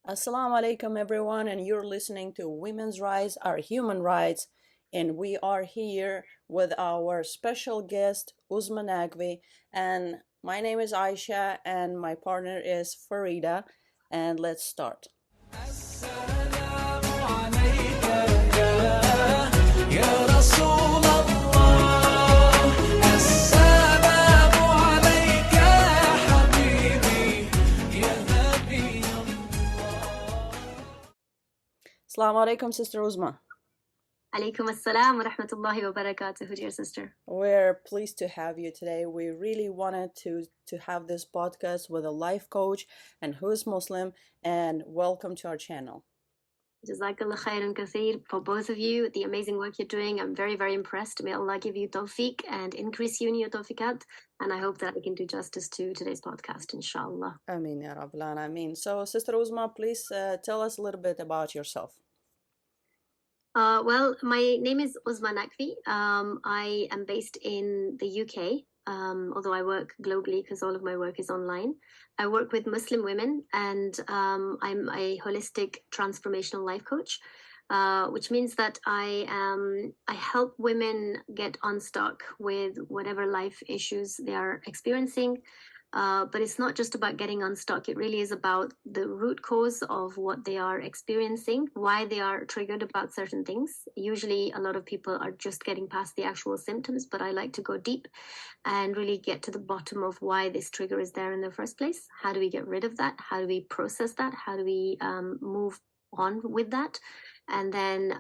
Assalamu alaikum, everyone, and you're listening to Women's Rights Are Human Rights. And we are here with our special guest, Uzma Naqvi. And my name is Aisha, and my partner is Farida. And let's start. السلام عليك يا رسول الله السلام عليك يا حبيبي يا نبي الله Assalamu alaikum, Sister Uzma. Alaikum assalam wa rahmatullahi wa barakatuh, dear sister. We're pleased to have you today. We really wanted to have this podcast with a life coach and who is Muslim, and welcome to our channel. Jazakallah khairan katheer for both of you, the amazing work you're doing. I'm very, very impressed. May Allah give you tawfiq and increase you in your tawfiqat. And I hope that I can do justice to today's podcast, inshallah. Ameen, Ya Rabbil Alameen. So, Sister Uzma, please tell us a little bit about yourself. Well, my name is Uzma Naqvi. I am based in the UK, although I work globally because all of my work is online. I work with Muslim women, and I'm a holistic transformational life coach, which means that I help women get unstuck with whatever life issues they are experiencing. But it's not just about getting unstuck. It really is about the root cause of what they are experiencing, why they are triggered about certain things. Usually, a lot of people are just getting past the actual symptoms, but I like to go deep and really get to the bottom of why this trigger is there in the first place. How do we get rid of that? How do we process that? How do we move on with that? And then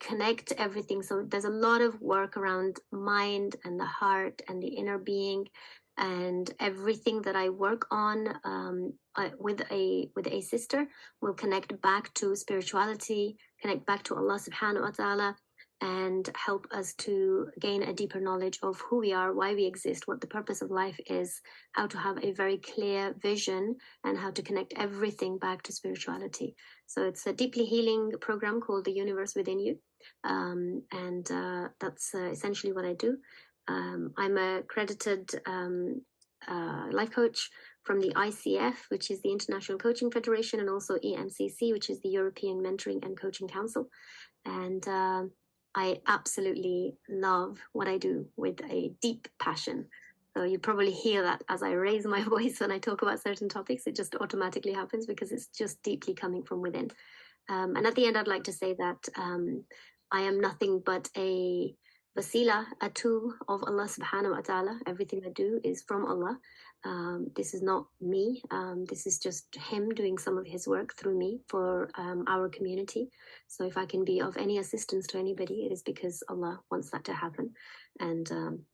connect everything. So there's a lot of work around mind and the heart and the inner being, and everything that I work on with a sister will connect back to spirituality, connect back to Allah subhanahu wa ta'ala, and help us to gain a deeper knowledge of who we are, why we exist, what the purpose of life is, how to have a very clear vision, and how to connect everything back to spirituality. So it's a deeply healing program called The Universe Within You, and that's essentially what I do. I'm a accredited life coach from the ICF, which is the International Coaching Federation, and also EMCC, which is the European Mentoring and Coaching Council. And I absolutely love what I do with a deep passion. So you probably hear that as I raise my voice when I talk about certain topics. It just automatically happens because it's just deeply coming from within. And at the end, I'd like to say that I am nothing but a wasila, a tool of Allah subhanahu wa ta'ala. Everything I do is from Allah. This is not me. This is just Him doing some of His work through me for our community. So if I can be of any assistance to anybody, it is because Allah wants that to happen. And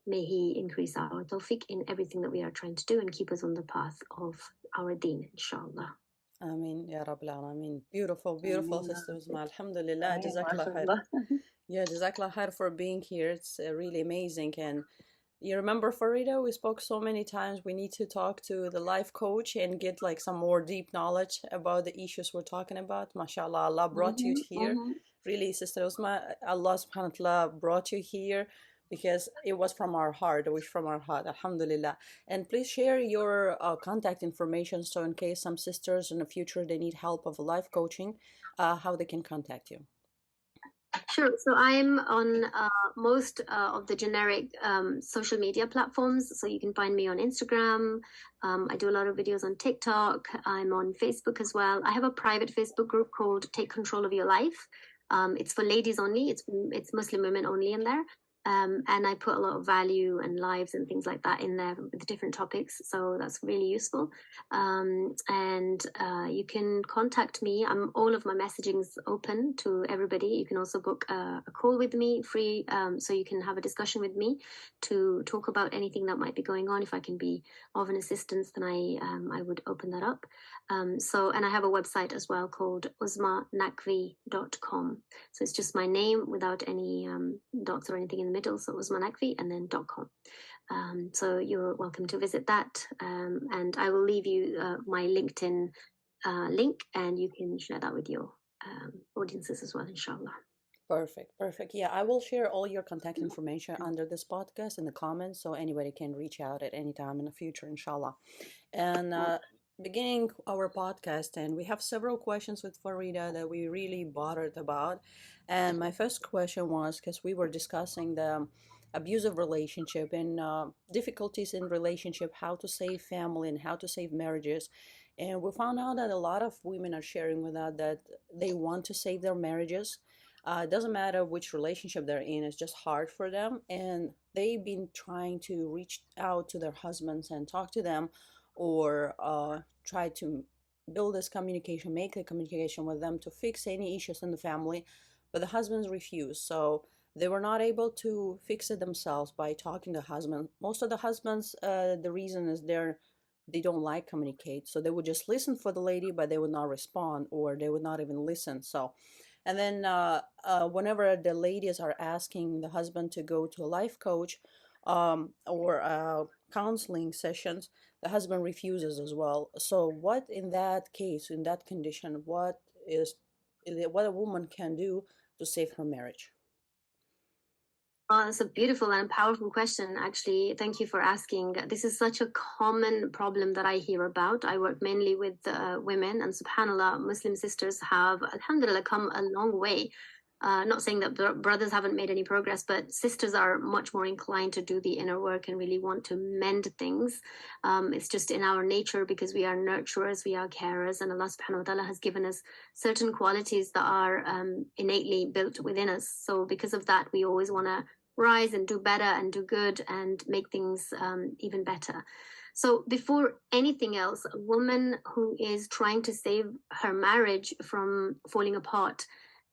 may He increase our tawfiq in everything that we are trying to do and keep us on the path of our deen, inshallah. Ameen, Ya Rabbil Alameen. Beautiful, beautiful, Sister Uzma. Alhamdulillah, Jazakallah khair. Yeah, Jazakallah khair for being here. It's really amazing. And you remember, Farida, we spoke so many times. We need to talk to the life coach and get like some more deep knowledge about the issues we're talking about. MashaAllah, Allah brought you here. Really, Sister Uzma, Allah subhanahu wa ta'ala brought you here because it was from our heart, a wish from our heart. Alhamdulillah. And please share your contact information so in case some sisters in the future they need help of life coaching, how they can contact you. Sure. So I'm on most of the generic social media platforms. So you can find me on Instagram. I do a lot of videos on TikTok. I'm on Facebook as well. I have a private Facebook group called Take Control of Your Life. It's for ladies only. It's Muslim women only in there. And I put a lot of value and lives and things like that in there with different topics. So that's really useful. And you can contact me. All of my messaging is open to everybody. You can also book a call with me free. So you can have a discussion with me to talk about anything that might be going on. If I can be of an assistance, then I would open that up. And I have a website as well called uzmanaqvi.com. So it's just my name without any dots or anything in the middle. So Uzma Naqvi and then .com. So you're welcome to visit that. And I will leave you my LinkedIn link, and you can share that with your audiences as well, inshallah. Perfect. Yeah, I will share all your contact information under this podcast in the comments so anybody can reach out at any time in the future, inshallah. And beginning our podcast, and we have several questions with Farida that we really bothered about. And my first question was because we were discussing the abusive relationship and difficulties in relationship, how to save family and how to save marriages. And we found out that a lot of women are sharing with us that they want to save their marriages. It doesn't matter which relationship they're in, it's just hard for them. And they've been trying to reach out to their husbands and talk to them, or try to build this communication, make the communication with them to fix any issues in the family, but the husbands refuse. So they were not able to fix it themselves by talking to the husband. Most of the husbands, the reason is they don't like communicate, so they would just listen for the lady, but they would not respond, or they would not even listen. So, and then whenever the ladies are asking the husband to go to a life coach, or counseling sessions, the husband refuses as well. So, what in that case, in that condition, what a woman can do to save her marriage? It's a beautiful and powerful question, actually. Thank you for asking. This is such a common problem that I hear about. I work mainly with women, and subhanAllah, Muslim sisters have, alhamdulillah, come a long way. Not saying that brothers haven't made any progress, but sisters are much more inclined to do the inner work and really want to mend things. It's just in our nature, because we are nurturers, we are carers, and Allah subhanahu wa ta'ala has given us certain qualities that are innately built within us. So because of that, we always want to rise and do better and do good and make things even better. So before anything else, a woman who is trying to save her marriage from falling apart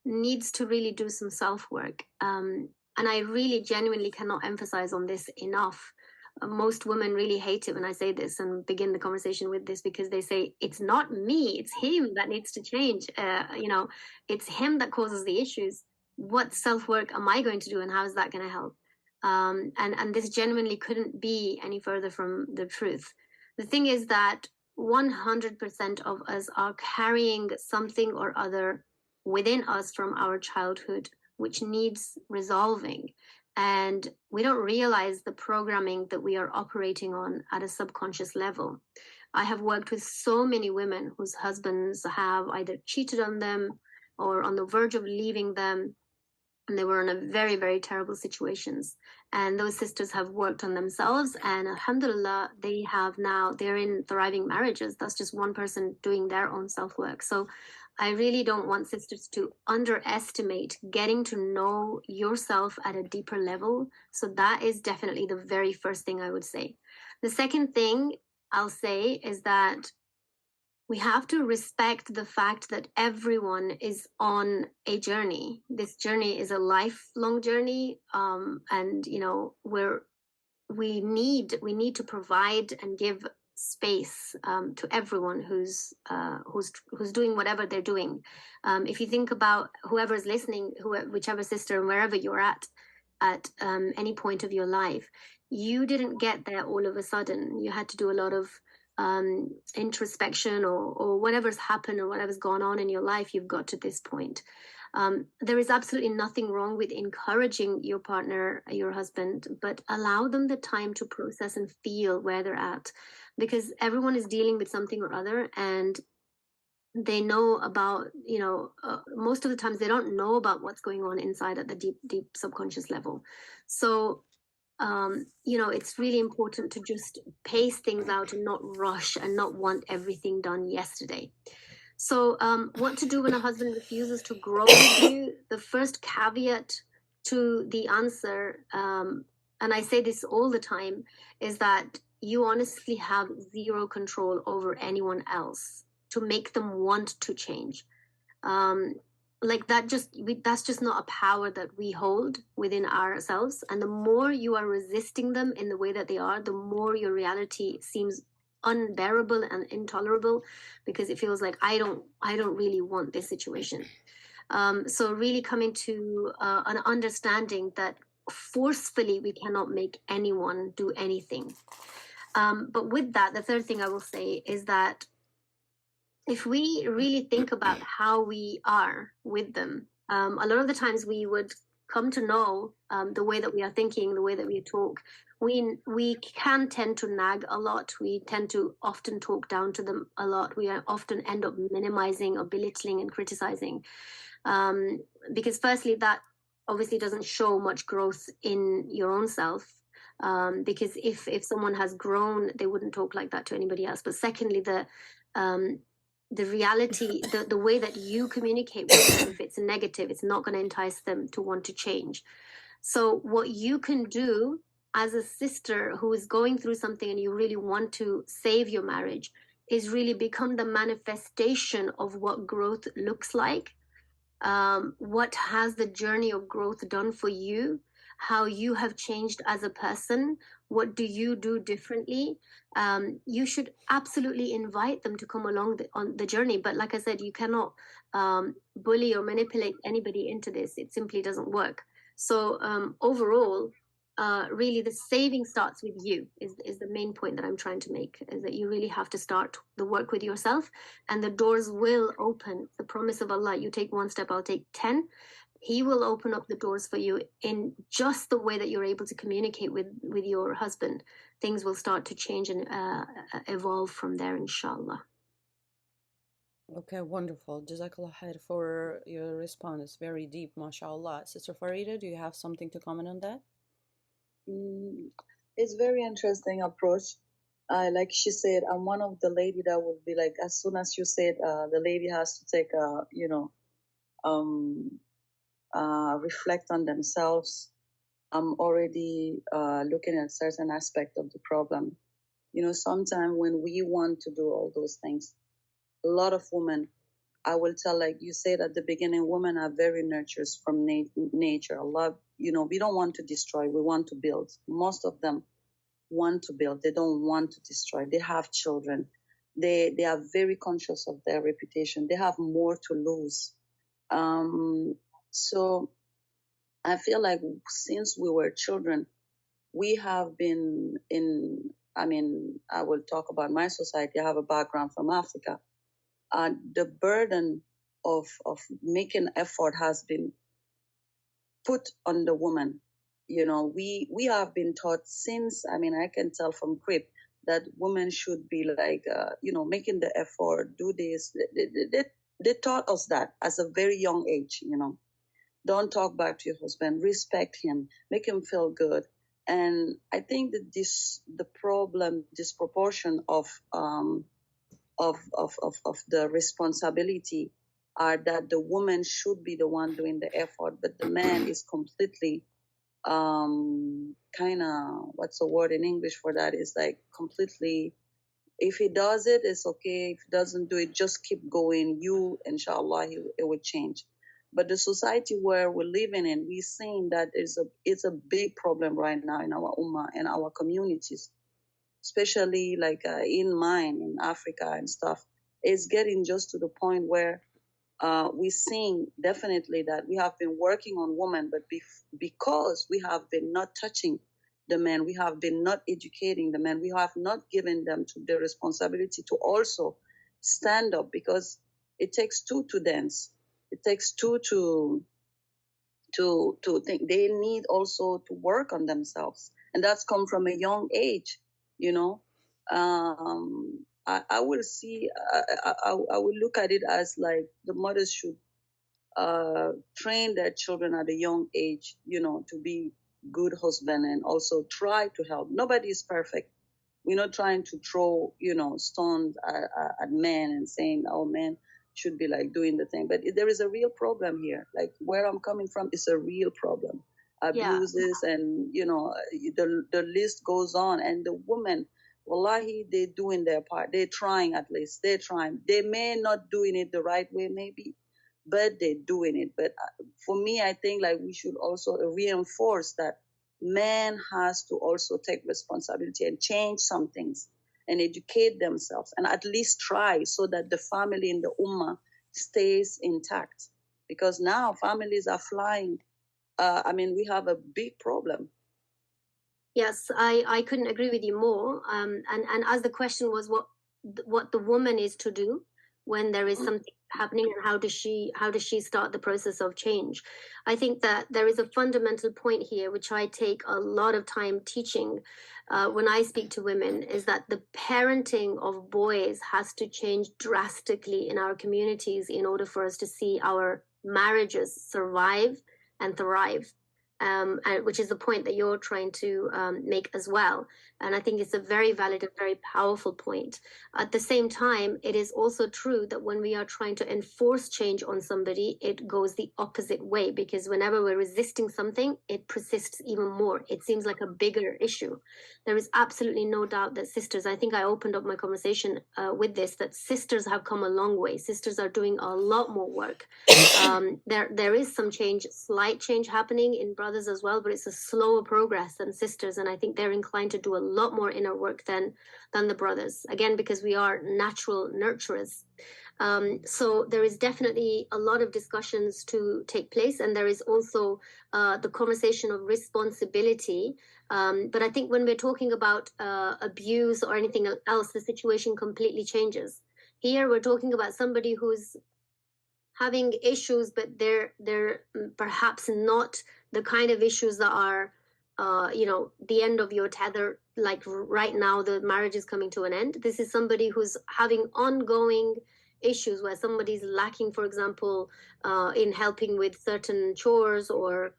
needs to really do some self-work. And I really genuinely cannot emphasize on this enough. Most women really hate it when I say this and begin the conversation with this, because they say, it's not me, it's him that needs to change. It's him that causes the issues. What self-work am I going to do, and how is that going to help? And this genuinely couldn't be any further from the truth. The thing is that 100% of us are carrying something or other within us from our childhood, which needs resolving. And we don't realize the programming that we are operating on at a subconscious level. I have worked with so many women whose husbands have either cheated on them or on the verge of leaving them, and they were in a very, very terrible situations. And those sisters have worked on themselves, and alhamdulillah, they're in thriving marriages. That's just one person doing their own self-work. So I really don't want sisters to underestimate getting to know yourself at a deeper level. So that is definitely the very first thing I would say. The second thing I'll say is that we have to respect the fact that everyone is on a journey. This journey is a lifelong journey, and we need to provide and give space to everyone who's doing whatever they're doing. If you think about whoever's listening, whichever sister, and wherever you're at any point of your life, you didn't get there all of a sudden. You had to do a lot of introspection, or whatever's happened or whatever's gone on in your life, you've got to this point. There is absolutely nothing wrong with encouraging your partner, your husband, but allow them the time to process and feel where they're at, because everyone is dealing with something or other, and they know about, most of the times they don't know about what's going on inside at the deep subconscious level. So it's really important to just pace things out and not rush and not want everything done yesterday. So what to do when a husband refuses to grow with you? The first caveat to the answer, and I say this all the time, is that you honestly have zero control over anyone else to make them want to change. That's just not a power that we hold within ourselves. And the more you are resisting them in the way that they are, the more your reality seems unbearable and intolerable, because it feels like I don't really want this situation. So really coming to an understanding that forcefully we cannot make anyone do anything. But with that, the third thing I will say is that if we really think about how we are with them, a lot of the times we would come to know the way that we are thinking, the way that we talk, we can tend to nag a lot. We tend to often talk down to them a lot. We often end up minimizing or belittling and criticizing, because firstly, that obviously doesn't show much growth in your own self. Because if someone has grown, they wouldn't talk like that to anybody else. But secondly, the reality, the way that you communicate with them, if it's negative, it's not going to entice them to want to change. So what you can do as a sister who is going through something and you really want to save your marriage is really become the manifestation of what growth looks like. What has the journey of growth done for you? How you have changed as a person? What do you do differently? You should absolutely invite them to come along on the journey. But like I said, you cannot bully or manipulate anybody into this. It simply doesn't work. So overall, really the saving starts with you is the main point that I'm trying to make, is that you really have to start the work with yourself, and the doors will open. The promise of Allah, you take one step, I'll take 10. He will open up the doors for you in just the way that you're able to communicate with your husband. Things will start to change and evolve from there, inshallah. Okay, wonderful. Jazakallah khair for your response. Very deep, mashallah. Sister Farida, do you have something to comment on that? It's very interesting approach. Like she said, I'm one of the lady that would be like, as soon as you said the lady has to take reflect on themselves, I'm already looking at certain aspect of the problem. Sometimes when we want to do all those things, a lot of women, I will tell, like you said at the beginning, women are very nurturers from nature. A lot, we don't want to destroy, we want to build. Most of them want to build, they don't want to destroy. They have children, they are very conscious of their reputation, they have more to lose. So I feel like since we were children, we have been I will talk about my society. I have a background from Africa. The burden of making effort has been put on the woman. We have been taught since, I can tell from crib that women should be like, making the effort, do this. They taught us that as a very young age, Don't talk back to your husband, respect him, make him feel good. And I think that the disproportion of the responsibility are that the woman should be the one doing the effort, but the man is completely kind of, what's the word in English for that? Is like completely, if he does it, it's okay. If he doesn't do it, just keep going. You, inshallah, it will change. But the society where we're living in, we're seeing that it's a big problem right now in our ummah and our communities, especially like in mine, in Africa and stuff. It's getting just to the point where we're seeing definitely that we have been working on women, but because we have been not touching the men, we have been not educating the men, we have not given them the responsibility to also stand up, because it takes two to dance. It takes two to think. They need also to work on themselves, and that's come from a young age. I will see. I will look at it as like the mothers should train their children at a young age, to be good husband, and also try to help. Nobody is perfect. We're not trying to throw, stones at men and saying, "Oh, men should be like doing the thing." But there is a real problem here. Like where I'm coming from is a real problem. Abuses, yeah. And the list goes on. And the women, wallahi, they're doing their part. They're trying, at least. They're trying. They may not doing it the right way, maybe, but they're doing it. But for me, I think like we should also reinforce that man has to also take responsibility and change some things and educate themselves, and at least try, so that the family in the ummah stays intact. Because now families are flying. We have a big problem. Yes, I couldn't agree with you more. And as the question was what the woman is to do, when there is something happening, and how does she start the process of change? I think that there is a fundamental point here which I take a lot of time teaching when I speak to women, is that the parenting of boys has to change drastically in our communities in order for us to see our marriages survive and thrive, and which is the point that you're trying to make as well. And I think it's a very valid and very powerful point. At the same time, it is also true that when we are trying to enforce change on somebody, it goes the opposite way, because whenever we're resisting something, it persists even more. It seems like a bigger issue. There is absolutely no doubt that sisters, I think I opened up my conversation with this, that sisters have come a long way. Sisters are doing a lot more work. There is some change, slight change happening in brothers as well, but it's a slower progress than sisters. And I think they're inclined to do a lot more inner work than the brothers, again, because we are natural nurturers. So there is definitely a lot of discussions to take place, and there is also the conversation of responsibility. But I think when we're talking about abuse or anything else, the situation completely changes. Here we're talking about somebody who's having issues, but they're perhaps not the kind of issues that are the end of your tether, like right now the marriage is coming to an end. This is somebody who's having ongoing issues where somebody's lacking, for example, in helping with certain chores, or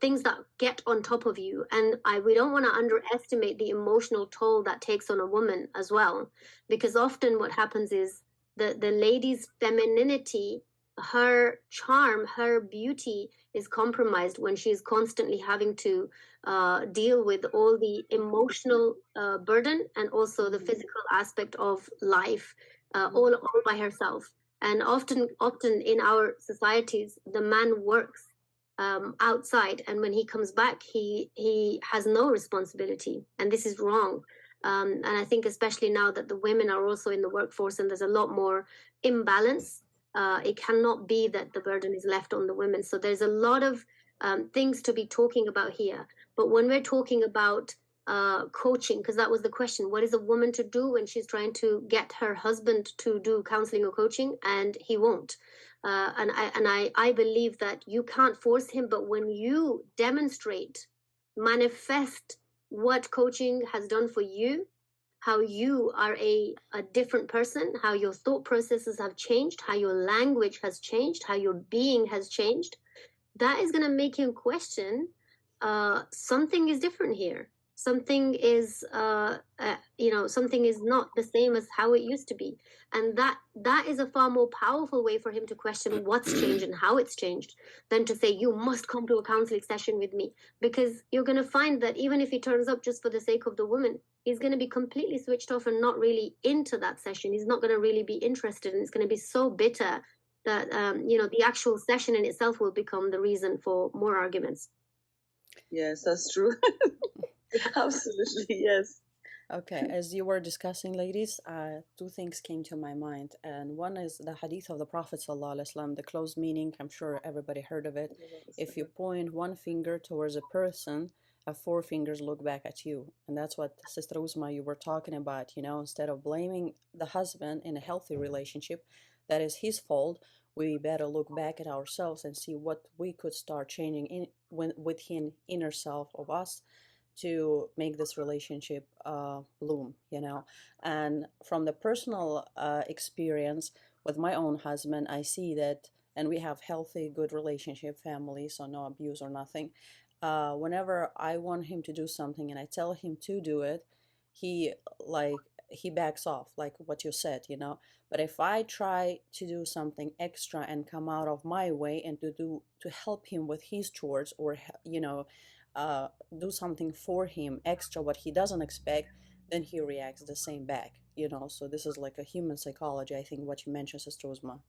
things that get on top of you. And we don't want to underestimate the emotional toll that takes on a woman as well, because often what happens is the lady's femininity, her charm, her beauty is compromised when she's constantly having to deal with all the emotional burden and also the physical aspect of life, all by herself. And often in our societies, the man works outside, and when he comes back, he has no responsibility, and this is wrong. And I think especially now that the women are also in the workforce and there's a lot more imbalance, it cannot be that the burden is left on the women. So there's a lot of things to be talking about here. But when we're talking about coaching, because that was the question, what is a woman to do when she's trying to get her husband to do counseling or coaching and he won't? And I believe that you can't force him, but when you demonstrate, manifest what coaching has done for you, how you are a different person, how your thought processes have changed, how your language has changed, how your being has changed, that is going to make him question something is different here. Something is, something is not the same as how it used to be. And that is a far more powerful way for him to question what's changed and how it's changed than to say, you must come to a counseling session with me. Because you're going to find that even if he turns up just for the sake of the woman, he's going to be completely switched off and not really into that session. He's not going to really be interested, and it's going to be so bitter that, the actual session in itself will become the reason for more arguments. Yes, that's true. Absolutely, yes. Okay, as you were discussing, ladies, two things came to my mind, and one is the Hadith of the Prophet ﷺ, the closed meaning. I'm sure everybody heard of it. If you point one finger towards a person, four fingers look back at you. And that's what Sister Uzma, you were talking about, instead of blaming the husband in a healthy relationship, that is his fault, we better look back at ourselves and see what we could start changing within inner self of us to make this relationship bloom, And from the personal experience with my own husband, I see that, and we have healthy, good relationship, family, so no abuse or nothing. Whenever I want him to do something and I tell him to do it, he backs off, like what you said, But if I try to do something extra and come out of my way and to help him with his chores, or do something for him extra, what he doesn't expect, then he reacts the same back, So this is like a human psychology, I think, what you mentioned, Sister Uzma.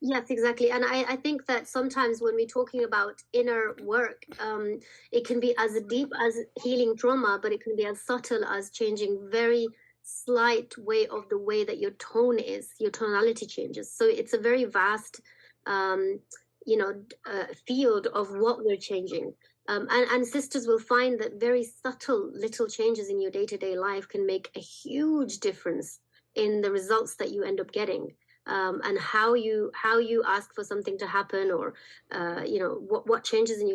Yes, exactly. And I think that sometimes when we're talking about inner work, it can be as deep as healing trauma, but it can be as subtle as changing very slight way of the way that your tone is, your tonality changes. So it's a very vast, field of what we're changing. And sisters will find that very subtle little changes in your day-to-day life can make a huge difference in the results that you end up getting. and how you ask for something to happen, or what changes in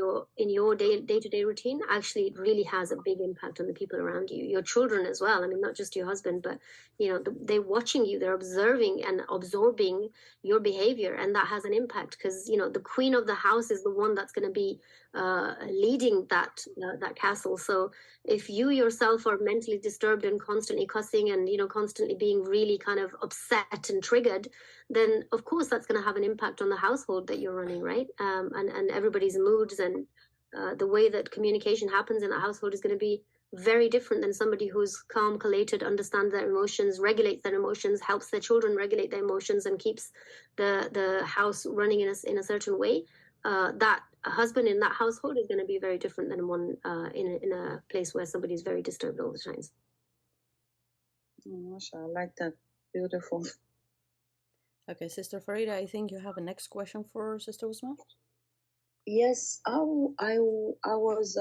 your day-to-day routine, actually it really has a big impact on the people around you, your children as well. I mean, not just your husband, but they're watching you, they're observing and absorbing your behavior, and that has an impact, because the queen of the house is the one that's going to be leading that castle. So if you yourself are mentally disturbed and constantly cussing and constantly being really kind of upset and triggered, then of course that's going to have an impact on the household that you're running, right? And everybody's moods, and the way that communication happens in that household is going to be very different than somebody who's calm, collated, understands their emotions, regulates their emotions, helps their children regulate their emotions, and keeps the house running in a certain way. That a husband in that household is going to be very different than one in a place where somebody's very disturbed all the time. Masha, I like that. Beautiful. Okay, Sister Farida, I think you have a next question for Sister Uzma. Yes, I was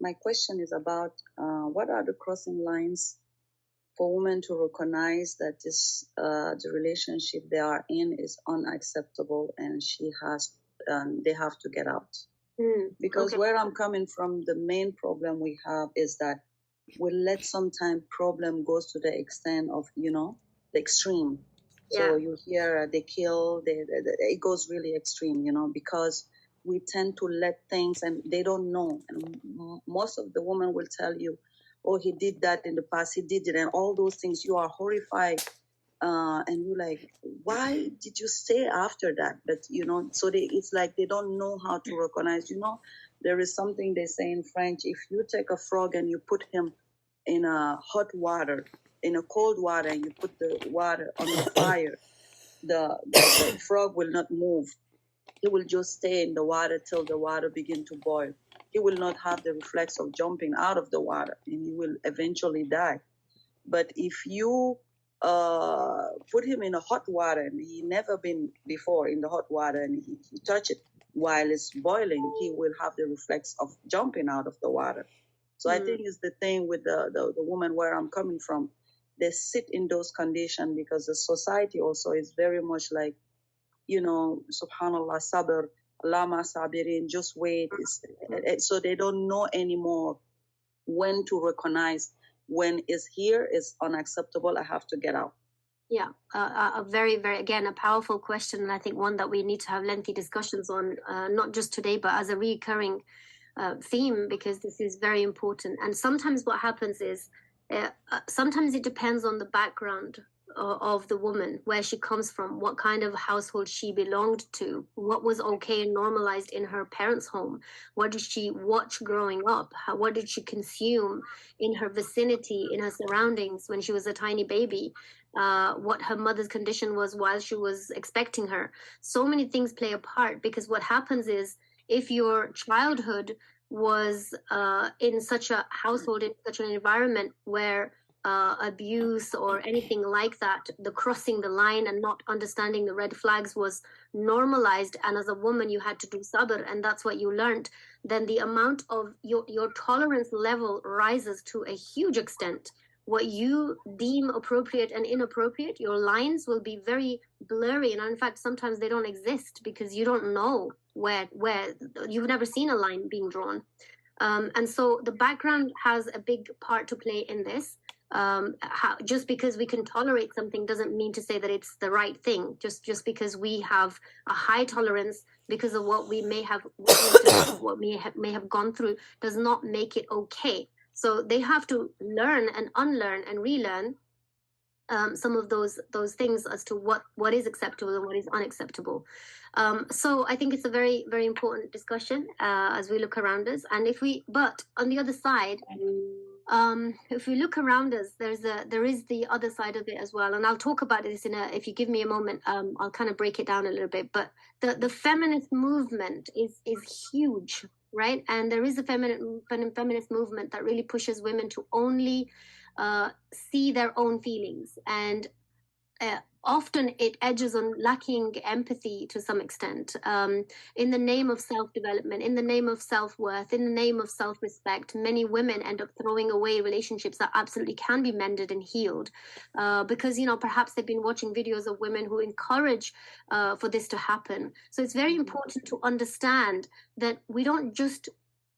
my question is about what are the crossing lines for women to recognize that the relationship they are in is unacceptable, and they have to get out. Because okay. Where I'm coming from, the main problem we have is that we let sometimes problem goes to the extent of the extreme. So you hear they kill, it goes really extreme, because we tend to let things, and they don't know. And most of the women will tell you, oh, he did that in the past, he did it, and all those things. You are horrified, and you're like, why did you say after that? But so it's like they don't know how to recognize. There is something they say in French: if you take a frog and you put him in a hot water, in a cold water, and you put the water on the fire, the frog will not move. He will just stay in the water till the water begin to boil. He will not have the reflex of jumping out of the water, and he will eventually die. But if you put him in a hot water, and he never been before in the hot water, and he touch it while it's boiling, he will have the reflex of jumping out of the water. So I think it's the thing with the woman where I'm coming from. They sit in those conditions because the society also is very much like, subhanallah, sabr, lama sabirin, just wait. So they don't know anymore when to recognize when is here is unacceptable, I have to get out. Yeah, a very, very, again, a powerful question, and I think one that we need to have lengthy discussions on, not just today, but as a recurring theme, because this is very important. And sometimes what happens is, sometimes it depends on the background of the woman, where she comes from, what kind of household she belonged to, what was okay and normalized in her parents' home, what did she watch growing up, what did she consume in her vicinity, in her surroundings when she was a tiny baby, what her mother's condition was while she was expecting her. So many things play a part, because what happens is, if your childhood was in such a household, in such an environment where abuse or anything like that, the crossing the line and not understanding the red flags was normalized, and as a woman you had to do sabr, and that's what you learned, then the amount of your tolerance level rises to a huge extent. What you deem appropriate and inappropriate, your lines will be very blurry, and in fact sometimes they don't exist, because you don't know where you've never seen a line being drawn. And so the background has a big part to play in this. Just because we can tolerate something doesn't mean to say that it's the right thing. Just because we have a high tolerance because of what we may have what we may have gone through, does not make it okay. So they have to learn and unlearn and relearn some of those things as to what is acceptable and what is unacceptable. So I think it's a very, very important discussion as we look around us. And but on the other side, if we look around us, there is the other side of it as well. And I'll talk about this if you give me a moment, I'll kind of break it down a little bit. But the feminist movement is huge, right? And there is a feminist movement that really pushes women to only see their own feelings and often it edges on lacking empathy to some extent. In the name of self-development, in the name of self-worth, in the name of self-respect, many women end up throwing away relationships that absolutely can be mended and healed, because, you know, perhaps they've been watching videos of women who encourage for this to happen. So it's very important to understand that we don't just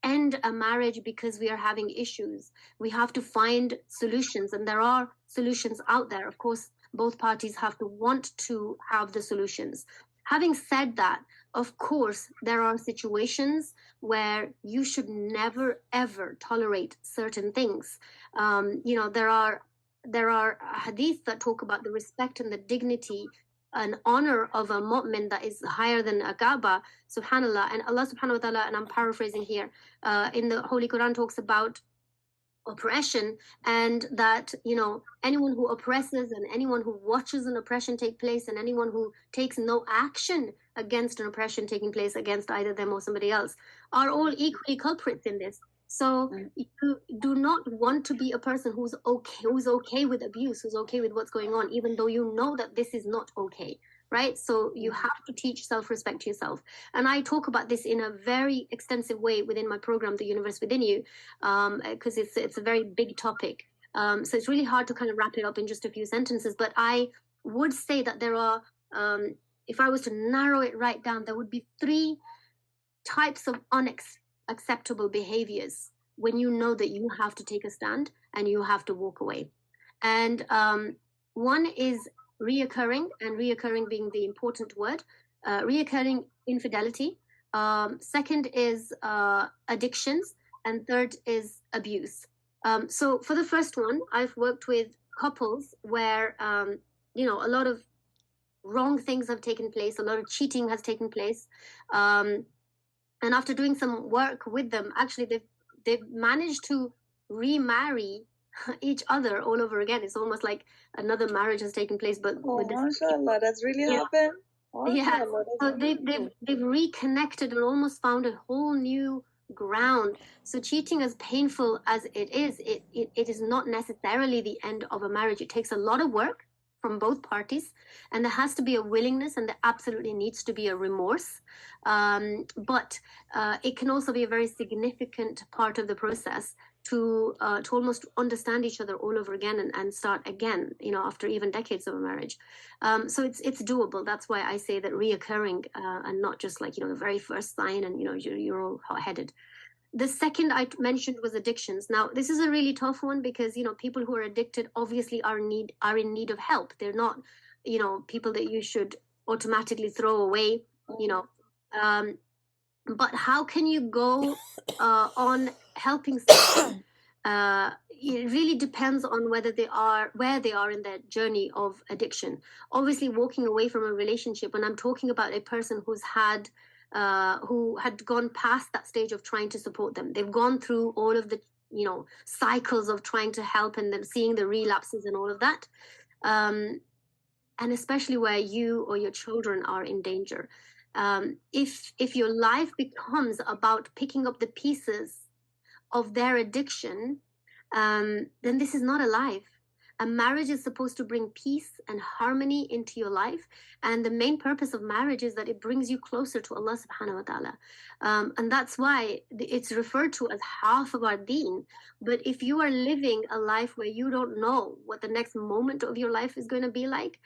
end a marriage because we are having issues. We have to find solutions, and there are solutions out there. Of course, both parties have to want to have the solutions. Having said that, of course, there are situations where you should never ever tolerate certain things. You know, there are hadith that talk about the respect and the dignity and honor of a mu'min that is higher than a Kaaba, subhanallah. And Allah subhanahu wa ta'ala, and I'm paraphrasing here, in the Holy Quran talks about oppression, and that, you know, anyone who oppresses and anyone who watches an oppression take place and anyone who takes no action against an oppression taking place against either them or somebody else are all equally culprits in this. So you do not want to be a person who's okay with abuse, who's okay with what's going on, even though you know that this is not okay, right? So you have to teach self-respect to yourself. And I talk about this in a very extensive way within my program, The Universe Within You, because it's a very big topic. So it's really hard to kind of wrap it up in just a few sentences. But I would say that there are, if I was to narrow it right down, there would be 3 types of unacceptable behaviors when you know that you have to take a stand and you have to walk away. And one is reoccurring, and reoccurring being the important word, reoccurring infidelity. Second is addictions, and third is abuse. So for the first one, I've worked with couples where, you know, a lot of wrong things have taken place, a lot of cheating has taken place. And after doing some work with them, actually they've managed to remarry each other all over again. It's almost like another marriage has taken place, but with this, mashallah, that's really happened. yeah. Mashallah, So that's really cool. they've reconnected and almost found a whole new ground. So cheating, as painful as it is not necessarily the end of a marriage. It takes a lot of work from both parties, and there has to be a willingness, and there absolutely needs to be a remorse. But it can also be a very significant part of the process to almost understand each other all over again and start again, you know, after even decades of a marriage. So it's doable. That's why I say that reoccurring, and not just like, you know, the very first sign and, you know, you're all hot-headed. The second I mentioned was addictions. Now, this is a really tough one because, you know, people who are addicted obviously are in need of help. They're not, you know, people that you should automatically throw away, you know. But how can you go on helping someone? It really depends on where they are in their journey of addiction. Obviously, walking away from a relationship, and I'm talking about a person who had gone past that stage of trying to support them. They've gone through all of the, you know, cycles of trying to help and then seeing the relapses and all of that. And especially where you or your children are in danger. If your life becomes about picking up the pieces of their addiction, then this is not a life. A marriage is supposed to bring peace and harmony into your life. And the main purpose of marriage is that it brings you closer to Allah subhanahu wa ta'ala. And that's why it's referred to as half of our deen. But if you are living a life where you don't know what the next moment of your life is going to be like,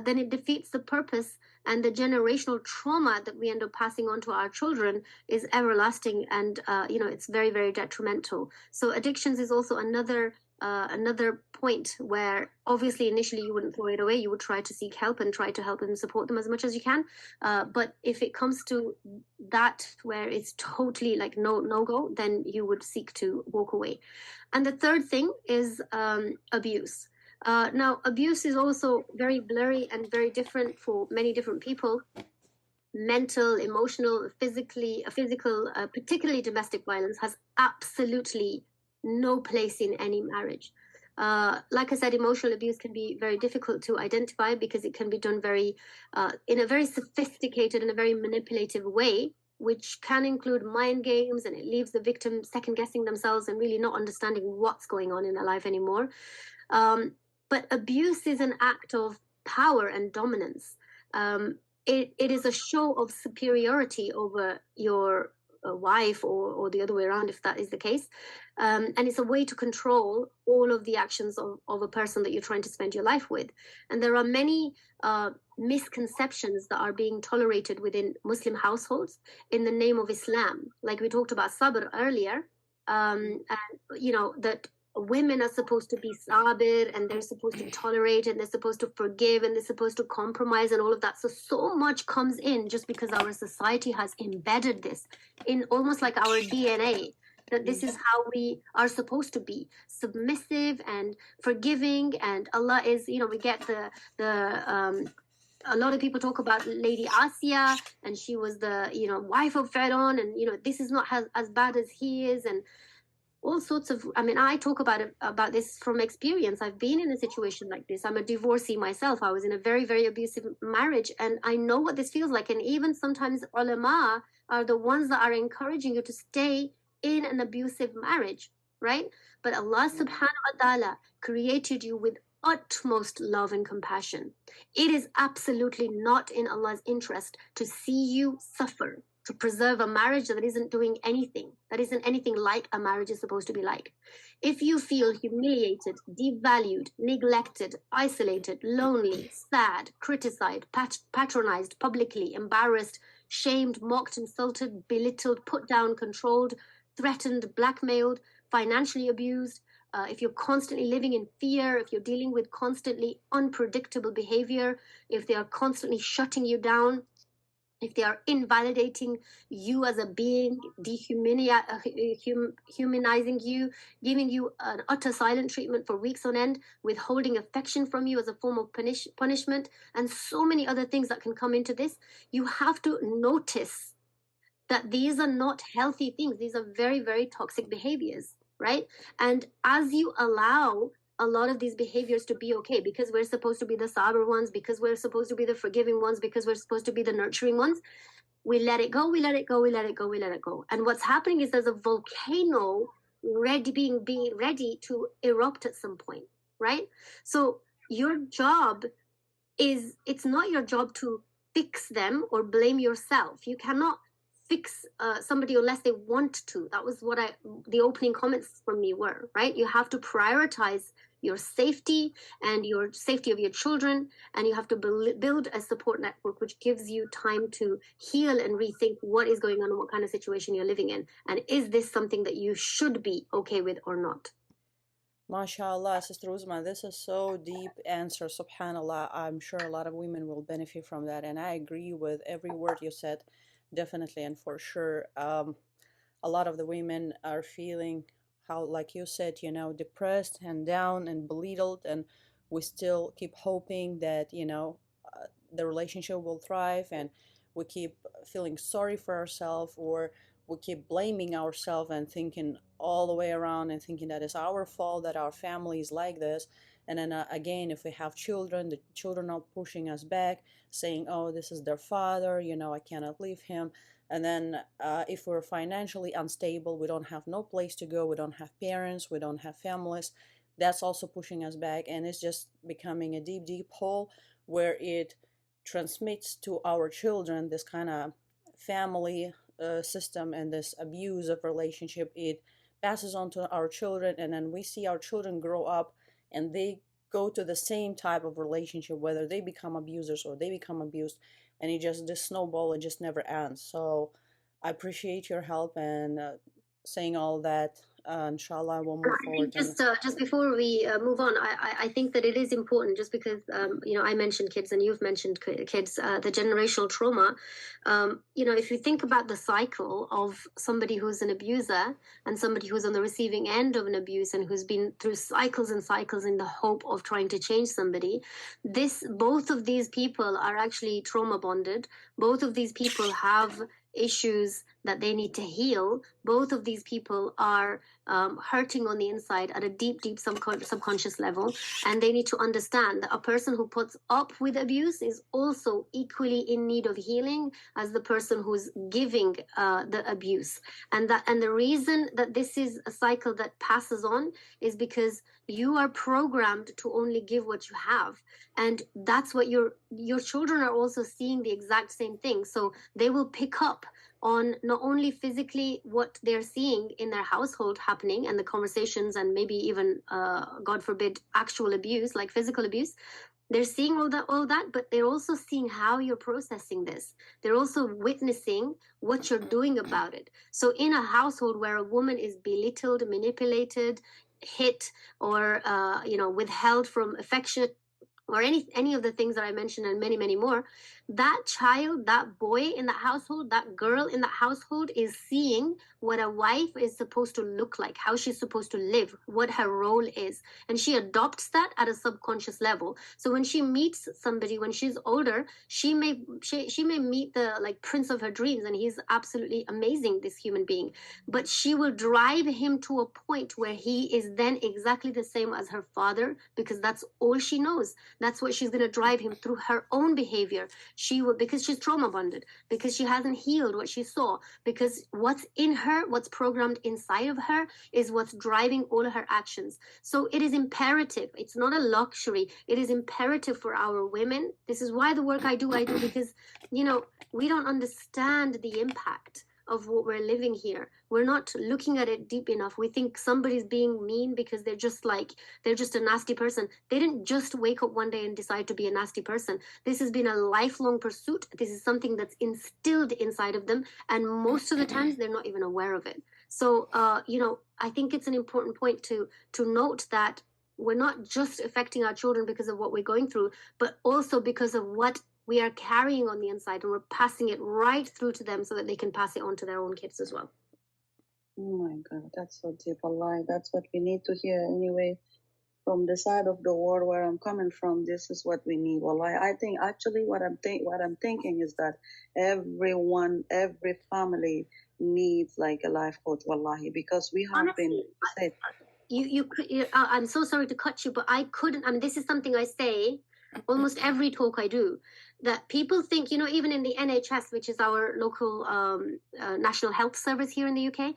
then it defeats the purpose, and the generational trauma that we end up passing on to our children is everlasting, and you know, it's very, very detrimental. So addictions is also another point where obviously initially you wouldn't throw it away. You would try to seek help and try to help and support them as much as you can. But if it comes to that where it's totally like no go, then you would seek to walk away. And the third thing is abuse. Now, abuse is also very blurry and very different for many different people. Mental, emotional, physical, particularly domestic violence, has absolutely no place in any marriage. Like I said, emotional abuse can be very difficult to identify because it can be done in a very sophisticated and a very manipulative way, which can include mind games, and it leaves the victim second guessing themselves and really not understanding what's going on in their life anymore. But abuse is an act of power and dominance. It is a show of superiority over your wife, or the other way around, if that is the case. And it's a way to control all of the actions of a person that you're trying to spend your life with. And there are many misconceptions that are being tolerated within Muslim households in the name of Islam. Like we talked about sabr earlier, and that women are supposed to be sabir, and they're supposed to tolerate, and they're supposed to forgive, and they're supposed to compromise, and all of that. So much comes in just because our society has embedded this in almost like our DNA, that this is how we are supposed to be, submissive and forgiving. And Allah is, we get a lot of people talk about Lady Asiya, and she was the wife of Pharaoh, and this is not as bad as he is, and all sorts of, I talk about this from experience. I've been in a situation like this. I'm a divorcee myself. I was in a very, very abusive marriage, and I know what this feels like. And even sometimes ulama are the ones that are encouraging you to stay in an abusive marriage, right? But Allah subhanahu wa ta'ala created you with utmost love and compassion. It is absolutely not in Allah's interest to see you suffer, to preserve a marriage that isn't doing anything, that isn't anything like a marriage is supposed to be like. If you feel humiliated, devalued, neglected, isolated, lonely, sad, criticized, patronized, publicly embarrassed, shamed, mocked, insulted, belittled, put down, controlled, threatened, blackmailed, financially abused, if you're constantly living in fear, if you're dealing with constantly unpredictable behavior, if they are constantly shutting you down, if they are invalidating you as a being, dehumanizing you, giving you an utter silent treatment for weeks on end, withholding affection from you as a form of punishment, and so many other things that can come into this, you have to notice that these are not healthy things. These are very, very toxic behaviors, right? And as you allow a lot of these behaviors to be okay, because we're supposed to be the sabr ones, because we're supposed to be the forgiving ones, because we're supposed to be the nurturing ones, we let it go, we let it go, we let it go, we let it go. And what's happening is there's a volcano being ready to erupt at some point, right? So your job is, it's not your job to fix them or blame yourself. You cannot fix somebody unless they want to. That was what the opening comments from me were, right? You have to prioritize your safety and your safety of your children, and you have to build a support network which gives you time to heal and rethink what is going on and what kind of situation you're living in, and is this something that you should be okay with or not. MashaAllah, Sister Uzma, this is so deep answer, subhanallah. I'm sure a lot of women will benefit from that, and I agree with every word you said, definitely and for sure. A lot of the women are feeling how, like you said, depressed and down and belittled, and we still keep hoping that the relationship will thrive, and we keep feeling sorry for ourselves, or we keep blaming ourselves and thinking all the way around and thinking that it's our fault that our family is like this. And then again, if we have children, the children are pushing us back, saying, oh, this is their father, I cannot leave him. And then if we're financially unstable, we don't have no place to go, we don't have parents, we don't have families, that's also pushing us back. And it's just becoming a deep, deep hole where it transmits to our children this kind of family system and this abusive relationship. It passes on to our children, and then we see our children grow up and they go to the same type of relationship, whether they become abusers or they become abused, and this snowball, it just never ends. So I appreciate your help and saying all that. Inshallah, we'll move forward. Just before we move on, I think that it is important, just because I mentioned kids and you've mentioned kids, the generational trauma. If you think about the cycle of somebody who's an abuser and somebody who's on the receiving end of an abuse and who's been through cycles and cycles in the hope of trying to change somebody, both of these people are actually trauma bonded. Both of these people have issues that they need to heal. Both of these people are hurting on the inside at a deep, deep subconscious level, and they need to understand that a person who puts up with abuse is also equally in need of healing as the person who's giving the abuse. And the reason that this is a cycle that passes on is because you are programmed to only give what you have, and that's what your children are also seeing, the exact same thing. So they will pick up on not only physically what they're seeing in their household happening and the conversations, and maybe even God forbid actual abuse, like physical abuse. They're seeing all that, but they're also seeing how you're processing this. They're also witnessing what you're doing about it. So in a household where a woman is belittled, manipulated, hit, or withheld from affection, or any of the things that I mentioned, and many, many more, that child, that boy in that household, that girl in that household is seeing what a wife is supposed to look like, how she's supposed to live, what her role is. And she adopts that at a subconscious level. So when she meets somebody when she's older, she may meet the like prince of her dreams, and he's absolutely amazing, this human being. But she will drive him to a point where he is then exactly the same as her father, because that's all she knows. That's what she's going to drive him through her own behavior. She will, because she's trauma bonded, because she hasn't healed what she saw, because what's in her, what's programmed inside of her, is what's driving all of her actions. So it is imperative. It's not a luxury. It is imperative for our women. This is why the work I do because, we don't understand the impact of what we're living here. We're not looking at it deep enough. We think somebody's being mean because they're just a nasty person. They didn't just wake up one day and decide to be a nasty person. This has been a lifelong pursuit. This is something that's instilled inside of them, and most of the times they're not even aware of it. So I think it's an important point to note that we're not just affecting our children because of what we're going through, but also because of what we are carrying on the inside, and we're passing it right through to them so that they can pass it on to their own kids as well. Oh my God, that's so deep. Allah, that's what we need to hear anyway. From the side of the world where I'm coming from, this is what we need. Wallahi, I think actually what I'm thinking is that every family needs like a life coach, wallahi, because we have been said. I'm so sorry to cut you, but I couldn't. I mean, this is something I say almost every talk I do, that people think, even in the NHS, which is our local national health service here in the UK,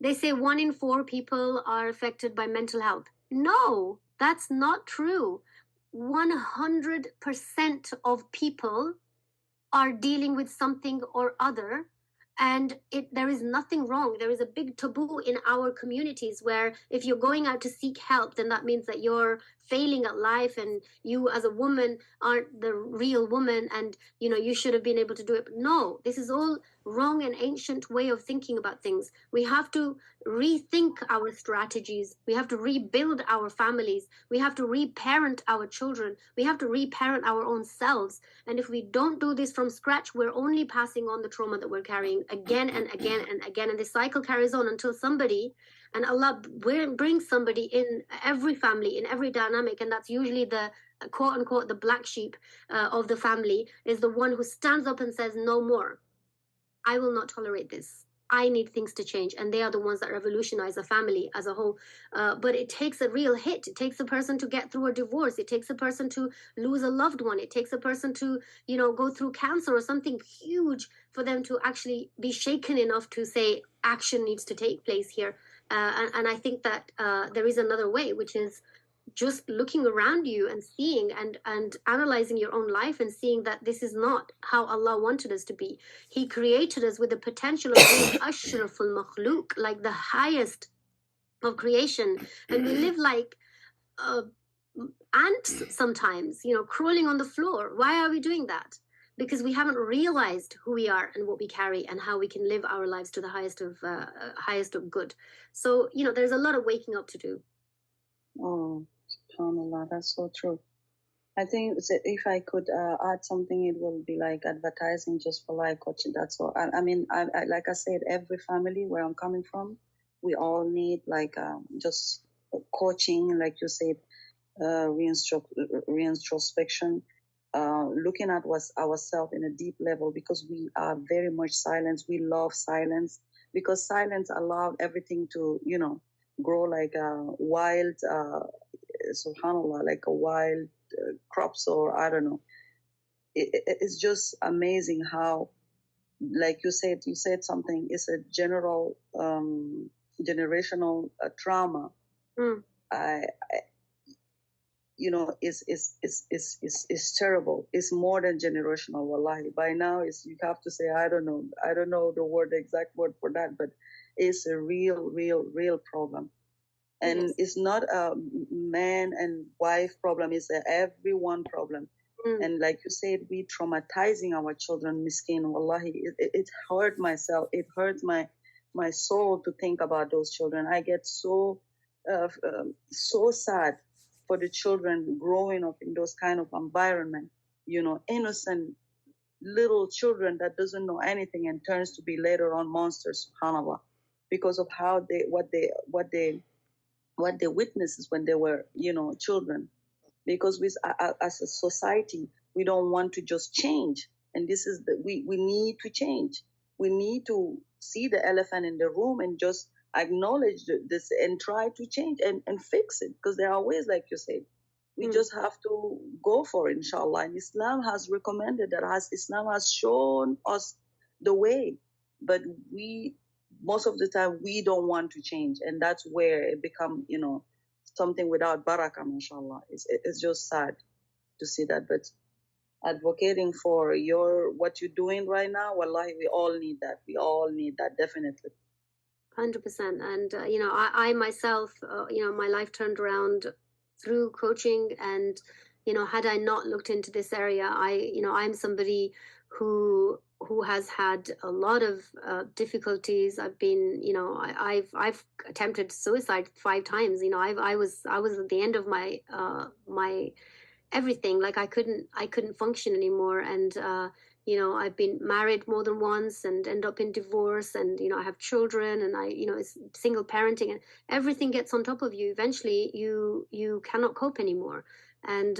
they say 1 in 4 people are affected by mental health. No, that's not true. 100% of people are dealing with something or other. And there is nothing wrong. There is a big taboo in our communities where if you're going out to seek help, then that means that you're failing at life, and you as a woman aren't the real woman, and you should have been able to do it. But no, this is all wrong and ancient way of thinking about things. We have to rethink our strategies. We have to rebuild our families. We have to reparent our children. We have to reparent our own selves. And if we don't do this from scratch, we're only passing on the trauma that we're carrying again and again and again. And this cycle carries on until somebody, and Allah brings somebody in every family, in every dynamic, and that's usually the quote unquote the black sheep of the family, is the one who stands up and says, no more. I will not tolerate this. I need things to change. And they are the ones that revolutionize a family as a whole. But it takes a real hit. It takes a person to get through a divorce. It takes a person to lose a loved one. It takes a person to, go through cancer or something huge for them to actually be shaken enough to say action needs to take place here. And I think that there is another way, which is just looking around you and seeing and analyzing your own life and seeing that this is not how Allah wanted us to be. He created us with the potential of being ashraful makhluk, like the highest of creation, and we live like ants sometimes, crawling on the floor. Why are we doing that? Because we haven't realized who we are and what we carry and how we can live our lives to the highest of good. So there's a lot of waking up to do. Oh, subhanAllah, that's so true. I think if I could add something, it will be like advertising just for life coaching. That's all. I mean, like I said, every family where I'm coming from, we all need like just coaching, like you said, reintrospection. looking at ourselves in a deep level, because we are very much silence. We love silence because silence allows everything to, grow like a wild, subhanallah, like a wild crops, or I don't know. It's just amazing how, like you said something. It's a general generational trauma. I is terrible. It's more than generational, wallahi. By now, you have to say, I don't know the exact word for that, but it's a real problem. And yes, it's not a man and wife problem, it's a everyone problem. And like you said, we traumatizing our children, miskin, wallahi. It hurt myself. It hurts my soul to think about those children. I get so sad for the children growing up in those kind of environment, innocent little children that doesn't know anything and turns to be later on monsters, subhanallah, because of how what they witnessed when they were, children. Because as a society, we don't want to just change. And this is we need to change. We need to see the elephant in the room and just acknowledge this and try to change and fix it. Because there are ways, like you said, we just have to go for it, inshallah. And Islam has recommended that, Islam has shown us the way. But most of the time, we don't want to change. And that's where it becomes, something without barakah, mashallah. It's just sad to see that. But advocating for what you're doing right now, wallahi, we all need that. We all need that, definitely. 100%. And, I myself, my life turned around through coaching. And, had I not looked into this area, I'm somebody who has had a lot of difficulties. I've been, I've attempted suicide 5 times. I was at the end of my everything. Like I couldn't function anymore. And I've been married more than once and end up in divorce, and I have children, and it's single parenting, and everything gets on top of you. Eventually you cannot cope anymore. And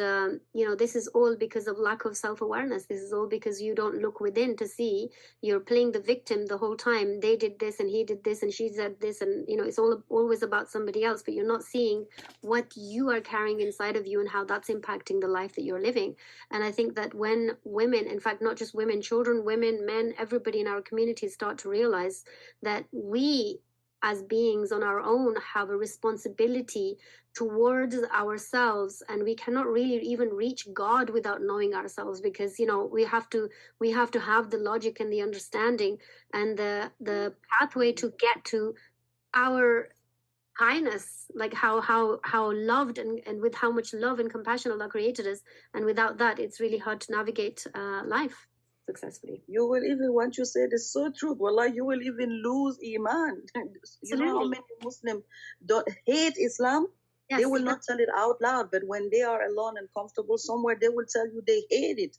this is all because of lack of self-awareness. This is all because you don't look within to see. You're playing the victim the whole time. They did this and he did this and she said this, and it's always about somebody else, but you're not seeing what you are carrying inside of you and how that's impacting the life that you're living. And I think that when women, in fact, not just women, children, women, men, everybody in our communities start to realize that we as beings on our own have a responsibility towards ourselves, and we cannot really even reach God without knowing ourselves, because we have to have the logic and the understanding and the pathway to get to our highness, like how loved and with how much love and compassion Allah created us. And without that, it's really hard to navigate life successfully. You will even, once you said it's so true, wallah, you will even lose iman. You know how many Muslims don't hate Islam? Yes, they will not tell it out loud, but when they are alone and comfortable somewhere, they will tell you they hate it.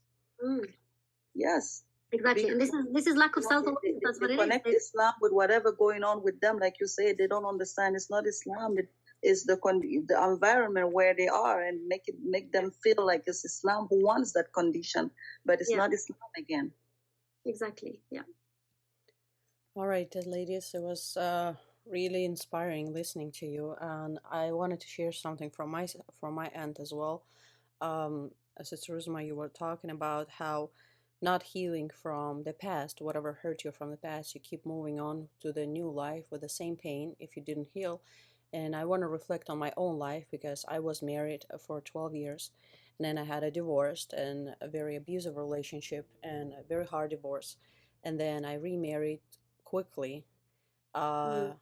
Yes. Exactly. And this is lack of self-awareness. That's what it is. Connect Islam with whatever going on with them. Like you say, they don't understand. It's not Islam. It's the environment where they are, and make them feel like it's Islam who wants that condition, but it's not Islam again. Exactly. Yeah. All right, ladies, it was really inspiring listening to you, and I wanted to share something from my end as well. Sister Uzma, you were talking about how not healing from the past, whatever hurt you from the past, you keep moving on to the new life with the same pain if you didn't heal. And I want to reflect on my own life, because I was married for 12 years, and then I had a divorce and a very abusive relationship and a very hard divorce. And then I remarried quickly. And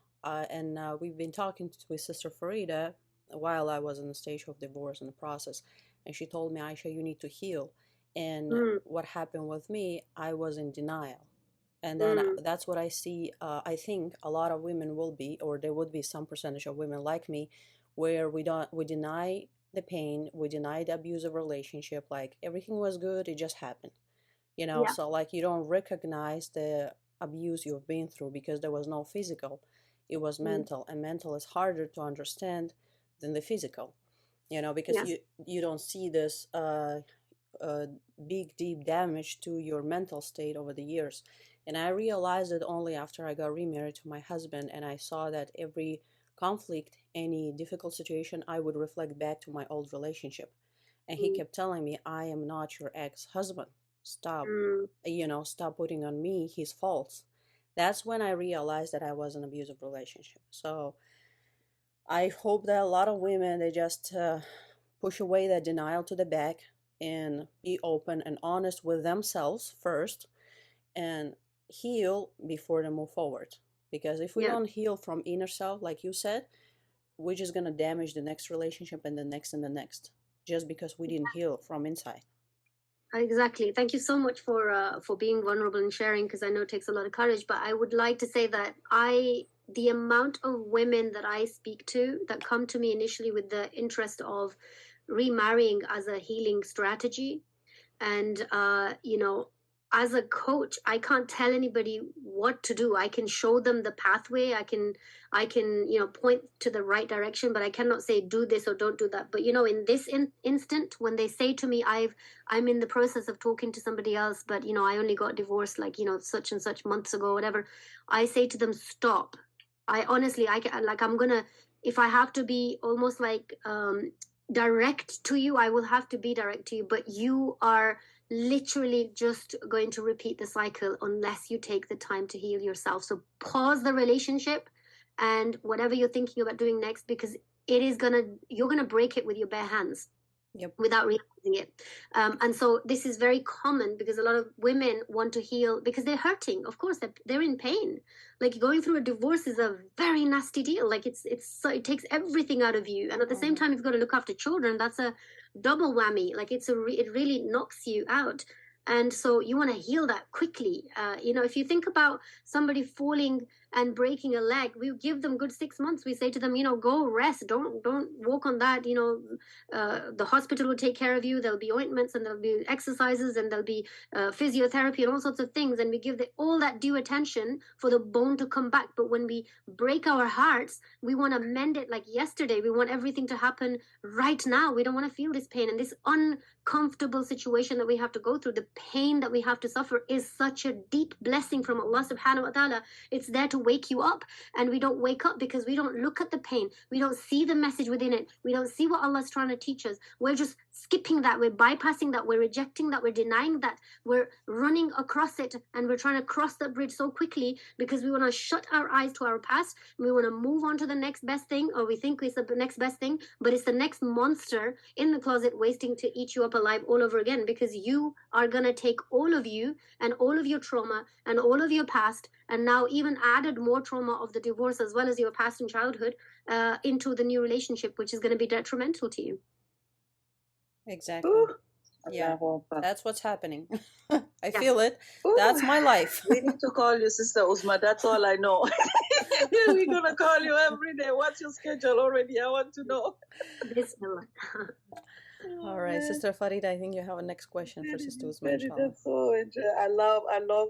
we've been talking with Sister Farida while I was in the stage of divorce in the process. And she told me, Aisha, you need to heal. And what happened with me, I was in denial. And then that's what I see. I think a lot of women will be, or there would be some percentage of women like me, where we deny the pain, we deny the abusive relationship, like everything was good, it just happened. So like you don't recognize the abuse you've been through, because there was no physical, it was mental, and mental is harder to understand than the physical, because you don't see this uh, big, deep damage to your mental state over the years. And I realized it only after I got remarried to my husband, and I saw that every conflict, any difficult situation, I would reflect back to my old relationship. And he kept telling me, I am not your ex-husband. Stop, stop putting on me his faults. That's when I realized that I was in an abusive relationship. So I hope that a lot of women, they just push away that denial to the back and be open and honest with themselves first and heal before they move forward. Because if we don't heal from inner self, like you said, we're just going to damage the next relationship and the next and the next, just because we didn't heal from inside. Exactly. Thank you so much for being vulnerable and sharing, because I know it takes a lot of courage. But I would like to say that the amount of women that I speak to that come to me initially with the interest of remarrying as a healing strategy, and as a coach, I can't tell anybody what to do. I can show them the pathway. I can point to the right direction, but I cannot say do this or don't do that. But in this instant, when they say to me, I'm in the process of talking to somebody else, but I only got divorced like such and such months ago, whatever. I say to them, stop. I honestly, I'm gonna, if I have to be almost like direct to you, I will have to be direct to you. But you are literally just going to repeat the cycle unless you take the time to heal yourself. So pause the relationship and whatever you're thinking about doing next, because you're gonna break it with your bare hands. Yep. Without realizing it. And so this is very common, because a lot of women want to heal because they're hurting. Of course, they're in pain. Like going through a divorce is a very nasty deal. Like it takes everything out of you, and at the same time, you've got to look after children. That's a double whammy. Like it really knocks you out. And so you want to heal that quickly. If you think about somebody falling and breaking a leg, we give them good 6 months. We say to them, go rest. Don't walk on that. The hospital will take care of you. There'll be ointments and there'll be exercises and there'll be physiotherapy and all sorts of things. And we give all that due attention for the bone to come back. But when we break our hearts, we want to mend it like yesterday. We want everything to happen right now. We don't want to feel this pain and this uncomfortable situation that we have to go through. The pain that we have to suffer is such a deep blessing from Allah subhanahu wa ta'ala. It's there to wake you up, and we don't wake up because we don't look at the pain. We don't see the message within it. We don't see what Allah's trying to teach us. We're just skipping that. We're bypassing that. We're rejecting that. We're denying that. We're running across it, and we're trying to cross that bridge so quickly because we want to shut our eyes to our past. We want to move on to the next best thing, or we think it's the next best thing, but it's the next monster in the closet waiting to eat you up alive all over again, because you are going to take all of you and all of your trauma and all of your past, and now even added more trauma of the divorce as well as your past and childhood into the new relationship, which is going to be detrimental to you. Exactly. Ooh. Yeah, that's what's happening. I feel it. Ooh. That's my life. We need to call you, Sister Uzma. That's all I know. We're going to call you every day. What's your schedule already? I want to know. All right, Sister Farida, I think you have a next question for Sister Uzma. That's so interesting. I love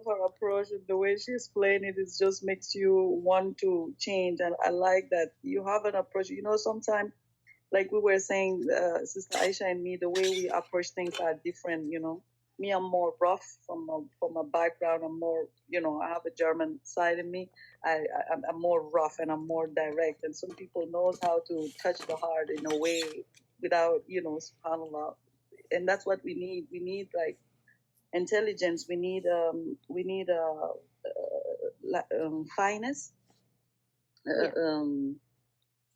her approach, and the way she's playing it. It just makes you want to change, and I like that you have an approach. Sometimes, like we were saying, Sister Aisha and me, the way we approach things are different. Me, I'm more rough from a background. I'm more, I have a German side in me. I'm more rough and I'm more direct. And some people knows how to touch the heart in a way without, subhanAllah. And that's what we need. We need like intelligence. We need fineness.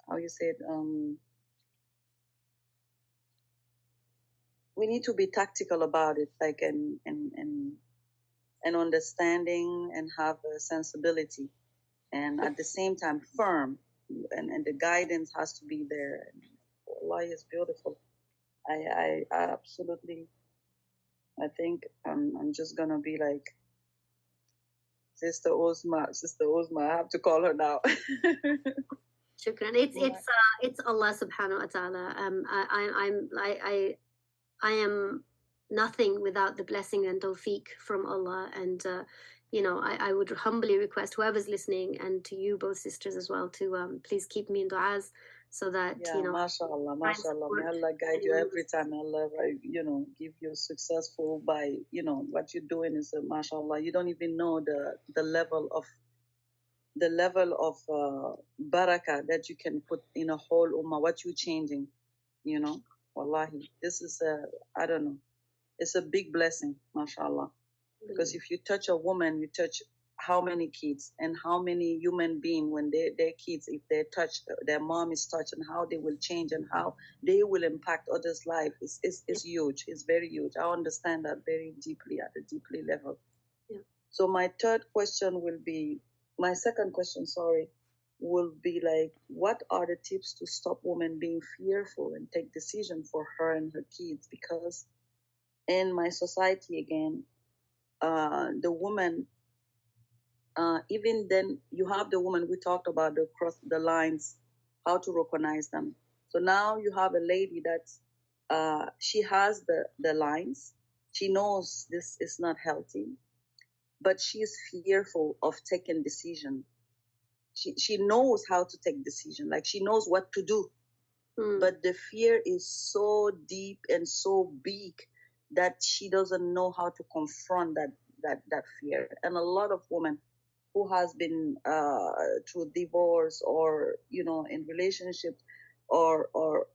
How you say it? We need to be tactical about it, like and understanding, and have a sensibility, and at the same time firm, and the guidance has to be there. Allah is beautiful. I absolutely. I think I'm just gonna be like Sister Uzma. I have to call her now. Shukran. It's Allah subhanahu wa ta'ala. I am nothing without the blessing and tawfiq from Allah. And, I would humbly request whoever's listening, and to you both sisters as well, to please keep me in du'as. so that, Yeah, mashallah, mashallah. May Allah guide you every time. Allah, give you successful by, what you're doing is, mashallah. You don't even know the level of barakah that you can put in a whole ummah, what you're changing, wallahi. This is I don't know. It's a big blessing, mashallah. Because if you touch a woman, you touch how many kids and how many human beings when their kids, if they touch, their mom is touched, and how they will change and how they will impact others' life is huge. It's very huge. I understand that very deeply at a deeply level. Yeah. So my second question, will be like, what are the tips to stop women being fearful and take decision for her and her kids? Because in my society, again, the woman, even then, you have the woman, we talked about the cross the lines, how to recognize them. So now you have a lady that she has the lines. She knows this is not healthy, but she's fearful of taking decision. She knows how to take decision, like she knows what to do, but the fear is so deep and so big that she doesn't know how to confront that fear. And a lot of women who has been through divorce or in relationships or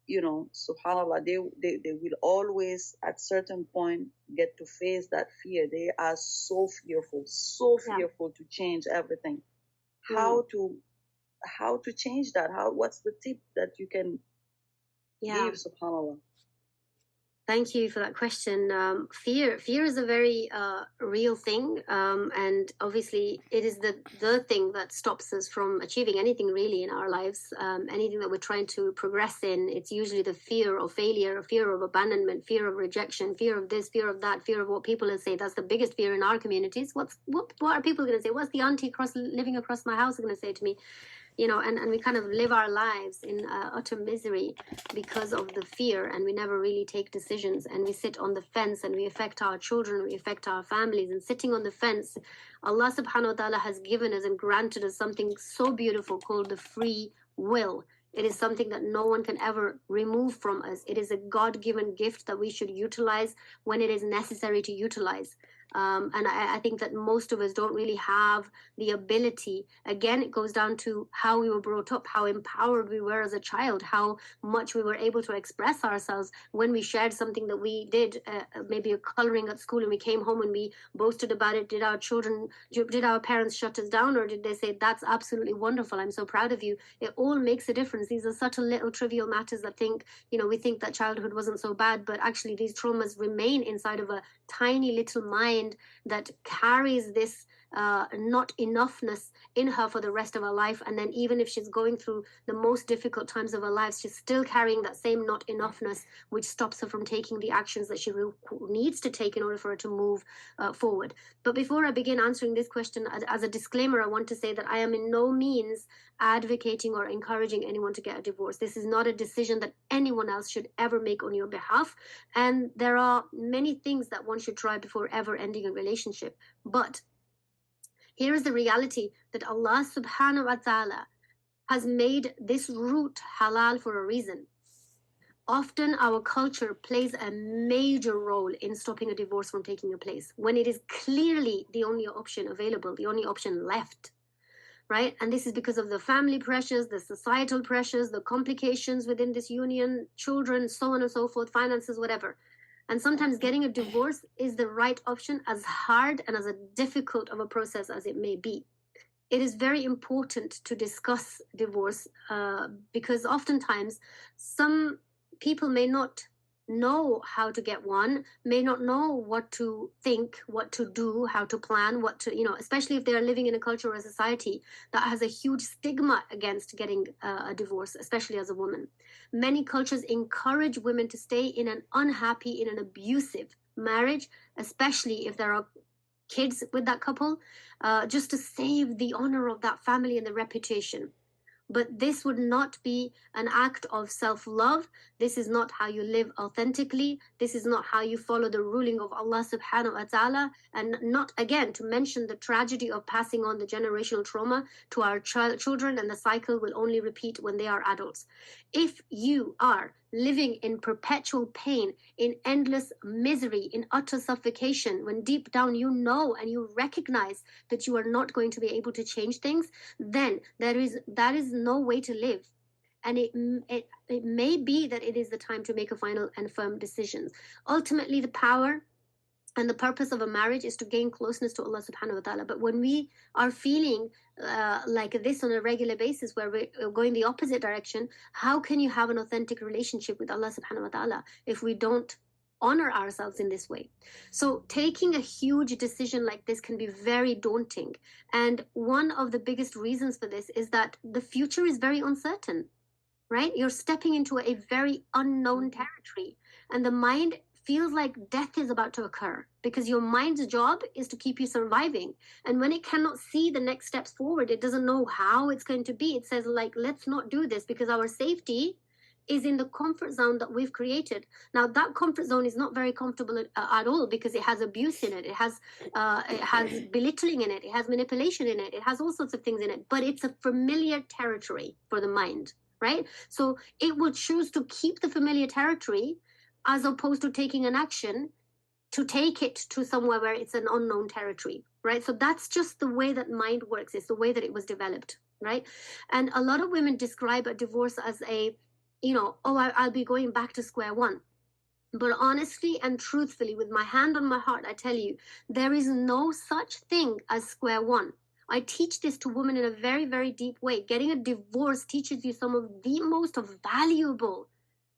subhanallah, they will always at certain point get to face that fear. They are so fearful to change everything. How to change that? What's the tip that you can give, subhanallah? Thank you for that question. Fear is a very real thing, and obviously it is the thing that stops us from achieving anything really in our lives. Anything that we're trying to progress in, it's usually the fear of failure, fear of abandonment, fear of rejection, fear of this, fear of that, fear of what people will say. That's the biggest fear in our communities. What are people going to say? What's the auntie living across my house going to say to me? And we kind of live our lives in utter misery because of the fear, and we never really take decisions, and we sit on the fence, and we affect our children, we affect our families. And sitting on the fence, Allah subhanahu wa ta'ala has given us and granted us something so beautiful called the free will. It is something that no one can ever remove from us. It is a God-given gift that we should utilize when it is necessary to utilize. And I think that most of us don't really have the ability. Again, it goes down to how we were brought up, how empowered we were as a child, how much we were able to express ourselves when we shared something that we did, maybe a coloring at school, and we came home and we boasted about it. Did our parents shut us down, or did they say, that's absolutely wonderful, I'm so proud of you? It all makes a difference. These are subtle little trivial matters that we think that childhood wasn't so bad, but actually these traumas remain inside of a tiny little mind that carries this not enoughness in her for the rest of her life. And then even if she's going through the most difficult times of her life, she's still carrying that same not enoughness, which stops her from taking the actions that she needs to take in order for her to move forward. But before I begin answering this question, as a disclaimer, I want to say that I am in no means advocating or encouraging anyone to get a divorce. This is not a decision that anyone else should ever make on your behalf. And there are many things that one should try before ever ending a relationship. But here is the reality that Allah subhanahu wa ta'ala has made this route halal for a reason. Often our culture plays a major role in stopping a divorce from taking place when it is clearly the only option available, the only option left. Right? And this is because of the family pressures, the societal pressures, the complications within this union, children, so on and so forth, finances, whatever. And sometimes getting a divorce is the right option, as hard and as difficult of a process as it may be. It is very important to discuss divorce because oftentimes some people may not know how to get one, may not know what to think, what to do, how to plan, especially if they're living in a culture or a society that has a huge stigma against getting a divorce, especially as a woman. Many cultures encourage women to stay in an unhappy, in an abusive marriage, especially if there are kids with that couple, just to save the honor of that family and the reputation. But this would not be an act of self-love. This is not how you live authentically. This is not how you follow the ruling of Allah subhanahu wa ta'ala. And not, again, to mention the tragedy of passing on the generational trauma to our children, and the cycle will only repeat when they are adults. If you are living in perpetual pain, in endless misery, in utter suffocation, when deep down you know and you recognize that you are not going to be able to change things, then that is no way to live. And it may be that it is the time to make a final and firm decision. Ultimately, the power and the purpose of a marriage is to gain closeness to Allah subhanahu wa ta'ala. But when we are feeling like this on a regular basis, where we're going the opposite direction, how can you have an authentic relationship with Allah subhanahu wa ta'ala if we don't honor ourselves in this way? So taking a huge decision like this can be very daunting. And one of the biggest reasons for this is that the future is very uncertain, right? You're stepping into a very unknown territory, and the mind feels like death is about to occur, because your mind's job is to keep you surviving. And when it cannot see the next steps forward, it doesn't know how it's going to be. It says, like, let's not do this, because our safety is in the comfort zone that we've created. Now, that comfort zone is not very comfortable at all, because it has abuse in it. It has belittling in it. It has manipulation in it. It has all sorts of things in it. But it's a familiar territory for the mind, right? So it will choose to keep the familiar territory, as opposed to taking an action to take it to somewhere where it's an unknown territory, right? So that's just the way that mind works. It's the way that it was developed, right? And a lot of women describe a divorce as a, I'll be going back to square one. But honestly and truthfully, with my hand on my heart, I tell you, there is no such thing as square one. I teach this to women in a very, very deep way. Getting a divorce teaches you some of the most valuable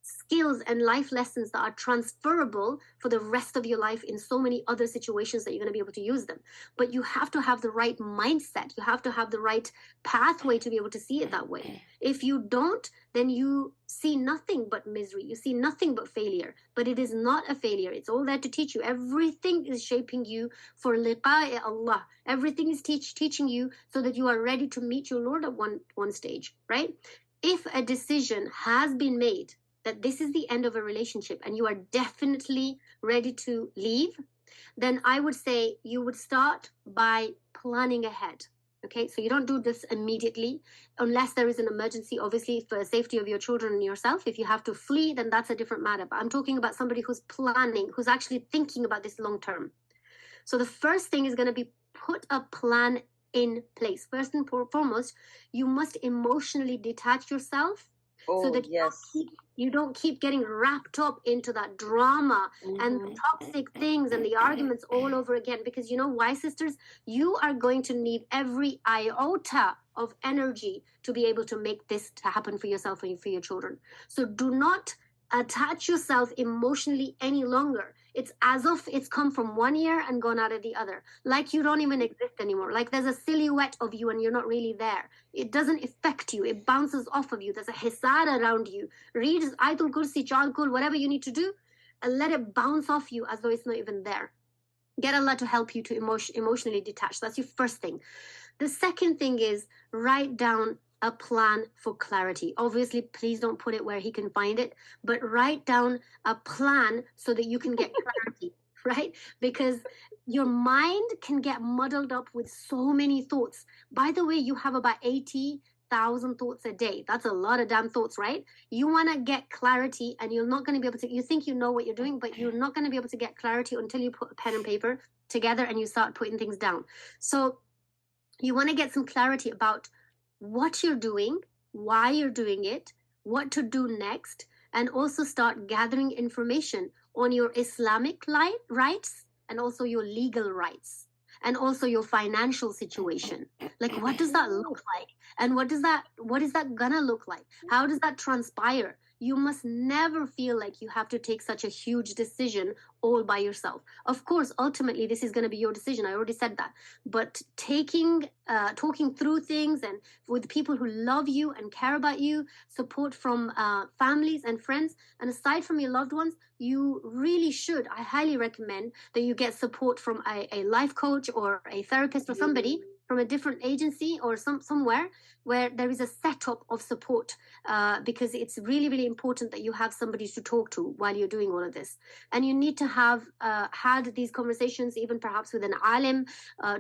skills and life lessons that are transferable for the rest of your life in so many other situations that you're going to be able to use them. But you have to have the right mindset. You have to have the right pathway to be able to see it that way. If you don't, then you see nothing but misery. You see nothing but failure. But it is not a failure. It's all there to teach you. Everything is shaping you for liqa'i Allah. Everything is teaching you so that you are ready to meet your Lord at one stage, right? If a decision has been made that this is the end of a relationship and you are definitely ready to leave, then I would say you would start by planning ahead. Okay, so you don't do this immediately unless there is an emergency, obviously, for the safety of your children and yourself. If you have to flee, then that's a different matter. But I'm talking about somebody who's planning, who's actually thinking about this long term. So the first thing is going to be put a plan in place. First and foremost, you must emotionally detach yourself so that you don't keep getting wrapped up into that drama and the toxic things and the arguments all over again. Because you know why, sisters? You are going to need every iota of energy to be able to make this to happen for yourself and for your children. So do not attach yourself emotionally any longer. It's as if it's come from one ear and gone out of the other. Like you don't even exist anymore. Like there's a silhouette of you and you're not really there. It doesn't affect you. It bounces off of you. There's a hisar around you. Read Ayatul Kursi, Chal whatever you need to do, and let it bounce off you as though it's not even there. Get Allah to help you to emotionally detach. That's your first thing. The second thing is write down a plan for clarity. Obviously, please don't put it where he can find it, but write down a plan so that you can get clarity, right? Because your mind can get muddled up with so many thoughts. By the way, you have about 80,000 thoughts a day. That's a lot of damn thoughts, right? You want to get clarity and you're not going to be able to, you think you know what you're doing, but you're not going to be able to get clarity until you put a pen and paper together and you start putting things down. So you want to get some clarity about what you're doing, why you're doing it, what to do next, and also start gathering information on your Islamic rights and also your legal rights and also your financial situation. Like, what does that look like? And what is that gonna look like? How does that transpire? You must never feel like you have to take such a huge decision all by yourself. Of course, ultimately, this is going to be your decision. I already said that. But talking through things and with people who love you and care about you, support from families and friends, and aside from your loved ones, you really should, I highly recommend that you get support from a life coach or a therapist or somebody from a different agency or somewhere where there is a setup of support, because it's really, really important that you have somebody to talk to while you're doing all of this. And you need to have had these conversations, even perhaps with an alim,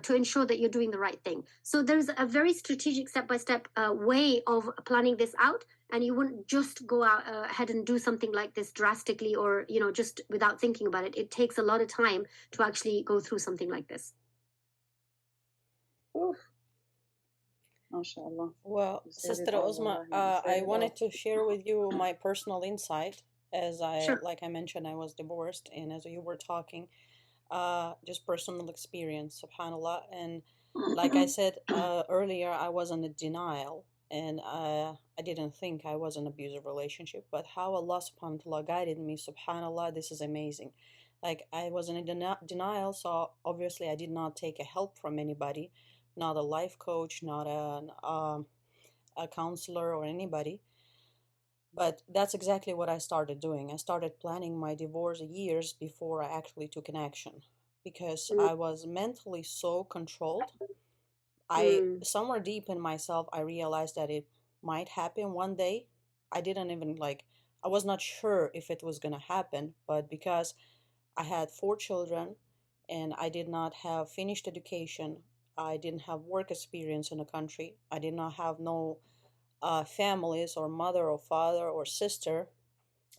to ensure that you're doing the right thing. So there's a very strategic step-by-step way of planning this out. And you wouldn't just go out ahead and do something like this drastically, or just without thinking about it. It takes a lot of time to actually go through something like this. Oof. MashaAllah. Well, Sister Uzma, I wanted to share with you my personal insight, as Sure. like I mentioned, I was divorced, and as you were talking, just personal experience, subhanallah. And like I said earlier, I was in a denial, and I didn't think I was in an abusive relationship, but how Allah subhanahu wa ta'ala guided me, subhanallah, this is amazing. Like, I was in a denial, so obviously I did not take a help from anybody, not a life coach, not a counselor or anybody. But that's exactly what I started doing. I started planning my divorce years before I actually took an action, because I was mentally so controlled. Somewhere deep in myself, I realized that it might happen one day. I didn't even I was not sure if it was going to happen, but because I had 4 children and I did not have finished education, I didn't have work experience in the country, I did not have no families or mother or father or sister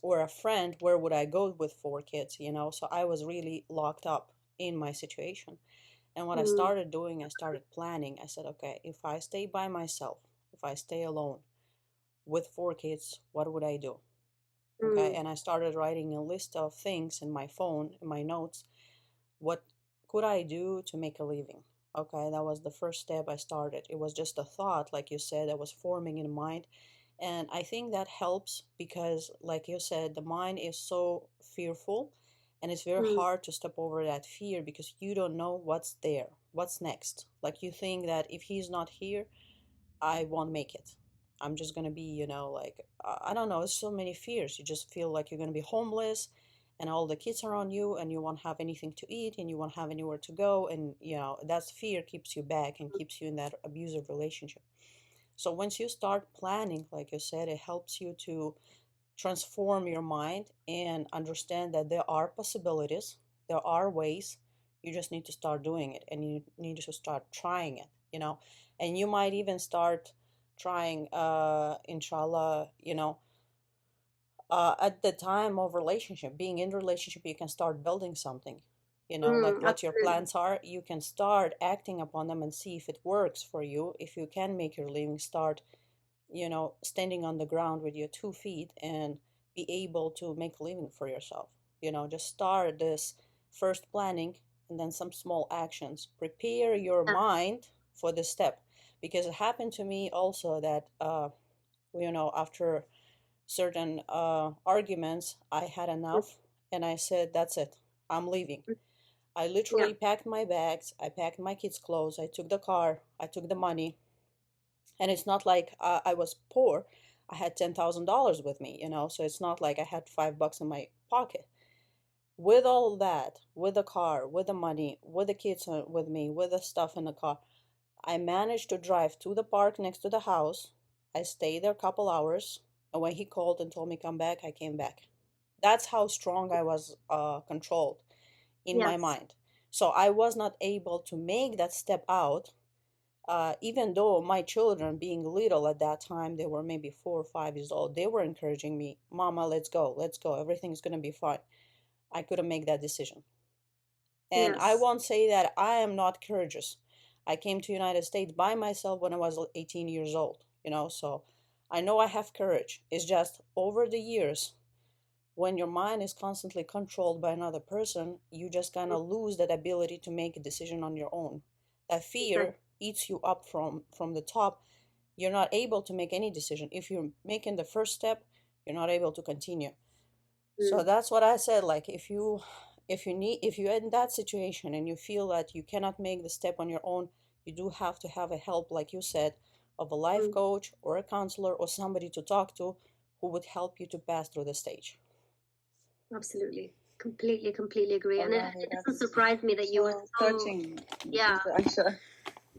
or a friend, where would I go with 4 kids, So I was really locked up in my situation. And what I started doing, I started planning. I said, okay, if I stay by myself, if I stay alone with 4 kids, what would I do? Okay. And I started writing a list of things in my phone, in my notes. What could I do to make a living? Okay, that was the first step I started. It was just a thought, like you said, that was forming in mind. And I think that helps because, like you said, the mind is so fearful, and it's very hard to step over that fear because you don't know what's there, what's next. Like, you think that if he's not here, I won't make it. I'm just going to be, I don't know, it's so many fears. You just feel like you're going to be homeless, and all the kids are on you, and you won't have anything to eat, and you won't have anywhere to go. And, that fear keeps you back and keeps you in that abusive relationship. So once you start planning, like you said, it helps you to transform your mind and understand that there are possibilities, there are ways. You just need to start doing it, and you need to start trying it, and you might even start trying, inshallah, at the time of relationship, being in relationship, you can start building something, like what your plans are. You can start acting upon them and see if it works for you. If you can make your living, start, standing on the ground with your 2 feet and be able to make a living for yourself. Just start this first planning, and then some small actions. Prepare your mind for this step, because it happened to me also that, after certain arguments, I had enough, and I said, that's it, I'm leaving. I literally packed my bags, I packed my kids' clothes, I took the car, I took the money. And it's not like I was poor. I had $10,000 with me, so it's not like I had $5 in my pocket. With all that, with the car, with the money, with the kids with me, with the stuff in the car, I managed to drive to the park next to the house. I stayed there a couple hours, and when he called and told me come back, I came back. That's how strong I was controlled in my mind. So I was not able to make that step out, even though my children, being little at that time, they were maybe 4 or 5 years old, they were encouraging me, Mama, let's go, everything's going to be fine. I couldn't make that decision. And I won't say that I am not courageous. I came to United States by myself when I was 18 years old, so I know I have courage. It's just over the years, when your mind is constantly controlled by another person, you just kind of lose that ability to make a decision on your own. That fear eats you up from the top. You're not able to make any decision. If you're making the first step, you're not able to continue. So that's what I said. Like, if you're in that situation and you feel that you cannot make the step on your own, you do have to have a help, like you said, of a life coach or a counselor or somebody to talk to who would help you to pass through the stage. Absolutely. Completely agree. And it doesn't surprise me that you were so touching. Yeah.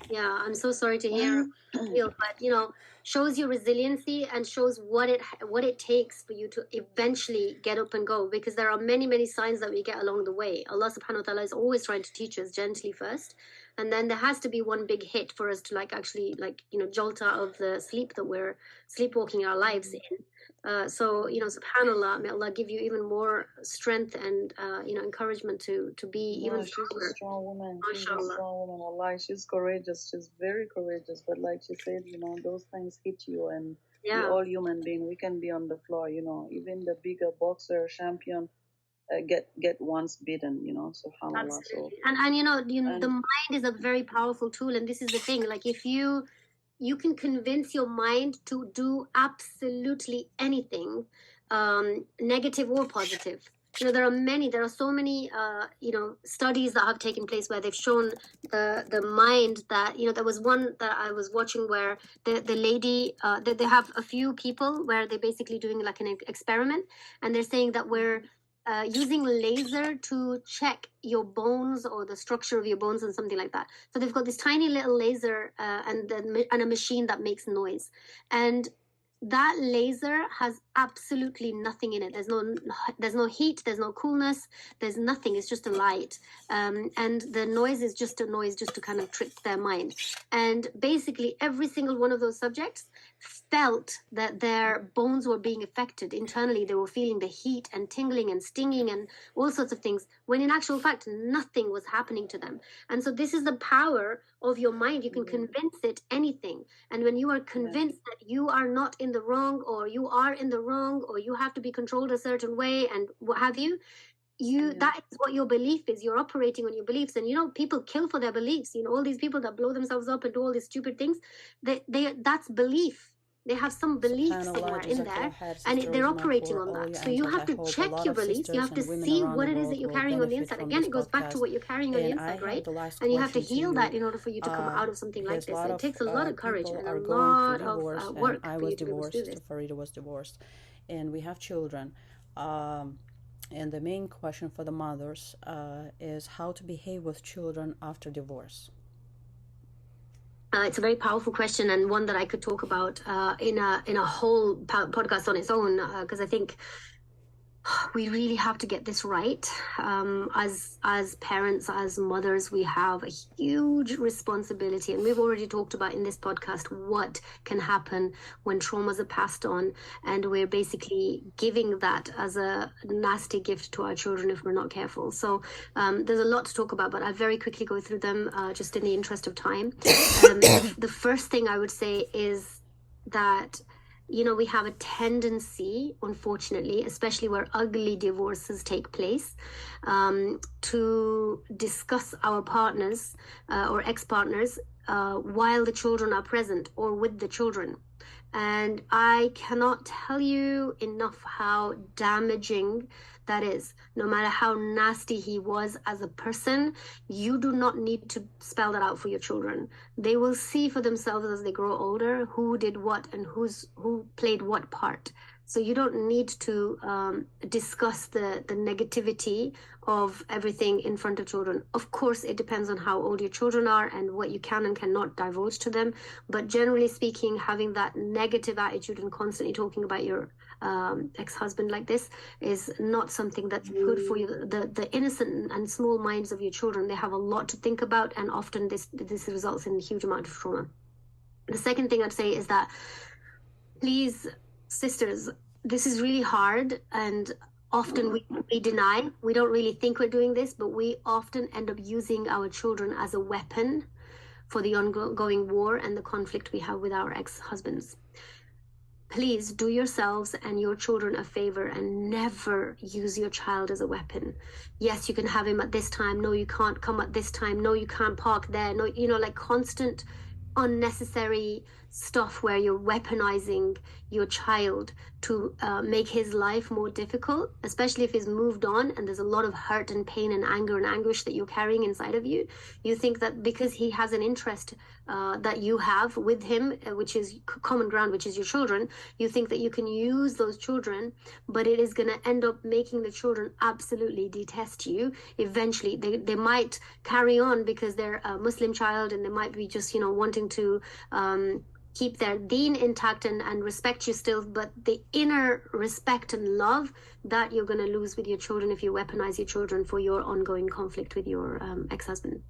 Yeah, I'm so sorry to hear, but you know, shows your resiliency and shows what it takes for you to eventually get up and go. Because there are many signs that we get along the way. Allah Subhanahu wa Taala is always trying to teach us gently first, and then there has to be one big hit for us to like actually like jolt out of the sleep that we're sleepwalking our lives in. So subhanallah, may Allah give you even more strength and encouragement to be even She's stronger. a strong woman. She's a MashaAllah. strong woman. Wallahi, she's courageous. She's very courageous. But like she said, those things hit you, and we're all human beings. We can be on the floor. Even the bigger boxer champion get once beaten. Subhanallah. So Absolutely. And the mind is a very powerful tool, and this is the thing. Like if you can convince your mind to do absolutely anything, negative or positive. There are so many studies that have taken place where they've shown the mind that there was one that I was watching where the lady that they have a few people where they're basically doing like an experiment, and they're saying that we're using laser to check your bones or the structure of your bones and something like that. So they've got this tiny little laser and a machine that makes noise, and that laser has absolutely nothing in it. There's no heat, there's no coolness, there's nothing. It's just a light, and the noise is just a noise just to kind of trick their mind. And basically every single one of those subjects felt that their bones were being affected internally. They were feeling the heat and tingling and stinging and all sorts of things, when in actual fact nothing was happening to them. And so this is the power of your mind. You can convince it anything, and when you are convinced that you are not in the wrong, or you are in the wrong, or you have to be controlled a certain way and what have you, that is what your belief is. You're operating on your beliefs. And people kill for their beliefs. All these people that blow themselves up and do all these stupid things, that's belief. They have some belief somewhere in there, and they're operating on that. So you have to check your beliefs. You have to see what it is that you're carrying on the inside. Again, it goes back to what you're carrying on the inside, right? And you have to heal that in order for you to come out of something like this. It takes a lot of courage and a lot of work. I was divorced. Farida was divorced, and we have children. And the main question for the mothers is how to behave with children after divorce. It's a very powerful question, and one that I could talk about in a whole podcast on its own, because I think we really have to get this right. As parents, as mothers, we have a huge responsibility, and we've already talked about in this podcast what can happen when traumas are passed on, and we're basically giving that as a nasty gift to our children if we're not careful. So there's a lot to talk about, but I'll very quickly go through them just in the interest of time. The first thing I would say is that we have a tendency, unfortunately, especially where ugly divorces take place, to discuss our partners or ex-partners while the children are present or with the children. And I cannot tell you enough how damaging that is. No matter how nasty he was as a person, you do not need to spell that out for your children. They will see for themselves as they grow older who did what and who played what part. So you don't need to discuss the negativity of everything in front of children. Of course, it depends on how old your children are and what you can and cannot divulge to them. But generally speaking, having that negative attitude and constantly talking about your ex-husband like this is not something that's good for you. The innocent and small minds of your children, they have a lot to think about, and often this results in a huge amount of trauma. The second thing I'd say is that, please, sisters, this is really hard, and often we deny. We don't really think we're doing this, but we often end up using our children as a weapon for the ongoing war and the conflict we have with our ex-husbands. Please do yourselves and your children a favor and never use your child as a weapon. Yes, you can have him at this time. No, you can't come at this time. No, you can't park there. No, like constant unnecessary stuff where you're weaponizing your child to make his life more difficult, especially if he's moved on and there's a lot of hurt and pain and anger and anguish that you're carrying inside of you. You think that because he has an interest that you have with him, which is common ground, which is your children, you think that you can use those children, but it is going to end up making the children absolutely detest you. Eventually, they might carry on because they're a Muslim child, and they might be just, you know, wanting to keep their deen intact and respect you still, but the inner respect and love that you're going to lose with your children if you weaponize your children for your ongoing conflict with your ex-husband.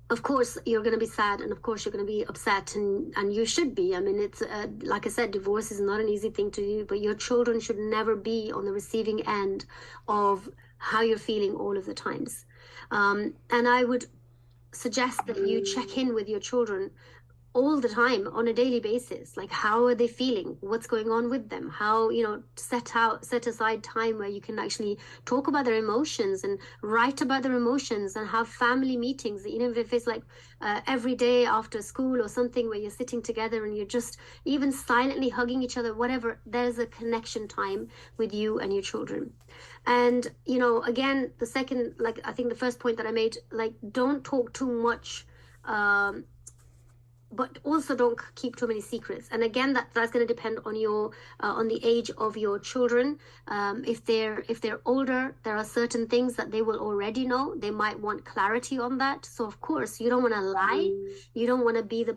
Of course, you're going to be sad, and of course, you're going to be upset, and you should be. I mean, it's like I said, divorce is not an easy thing to do, but your children should never be on the receiving end of how you're feeling all of the times. And I would suggest that you check in with your children all the time on a daily basis. Like, how are they feeling? What's going on with them? How, you know, set aside time where you can actually talk about their emotions and write about their emotions, and have family meetings, you know, if it's like every day after school or something, where you're sitting together and you're just even silently hugging each other, whatever. There's a connection time with you and your children. And, you know, again, the second, like, I think the first point that I made, like, don't talk too much, but also don't keep too many secrets. And again, that's going to depend on your on the age of your children. If they're older, there are certain things that they will already know. They might want clarity on that. So of course, you don't want to lie. You don't want to be the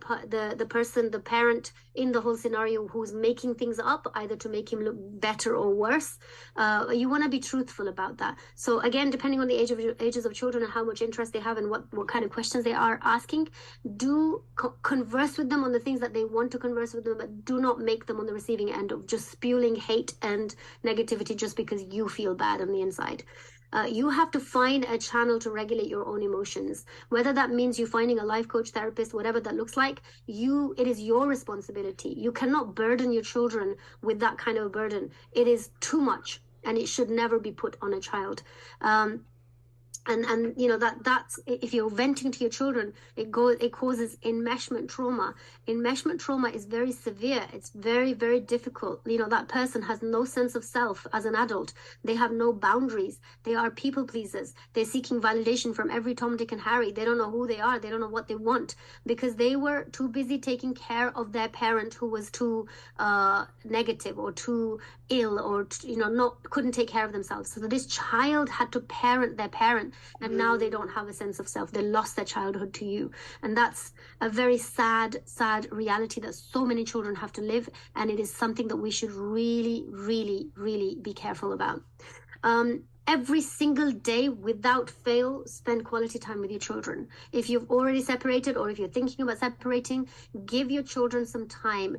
person, the parent in the whole scenario who's making things up, either to make him look better or worse. You want to be truthful about that. So again, depending on the ages of children and how much interest they have and what kind of questions they are asking, do converse with them on the things that they want to converse with them, but do not make them on the receiving end of just spewing hate and negativity just because you feel bad on the inside. You have to find a channel to regulate your own emotions, whether that means you finding a life coach, therapist, whatever that looks like. It is your responsibility. You cannot burden your children with that kind of burden. It is too much, and it should never be put on a child. And you know, that's if you're venting to your children, it causes enmeshment trauma. Enmeshment trauma is very severe. It's very, very difficult. You know, that person has no sense of self as an adult. They have no boundaries. They are people pleasers. They're seeking validation from every Tom, Dick, and Harry. They don't know who they are. They don't know what they want, because they were too busy taking care of their parent who was too negative or too ill, or you know, couldn't take care of themselves. So this child had to parent their parent, and now they don't have a sense of self. They lost their childhood to you, and that's a very sad reality that so many children have to live, and it is something that we should really, really, really be careful about. Every single day, without fail, spend quality time with your children. If you've already separated, or if you're thinking about separating, give your children some time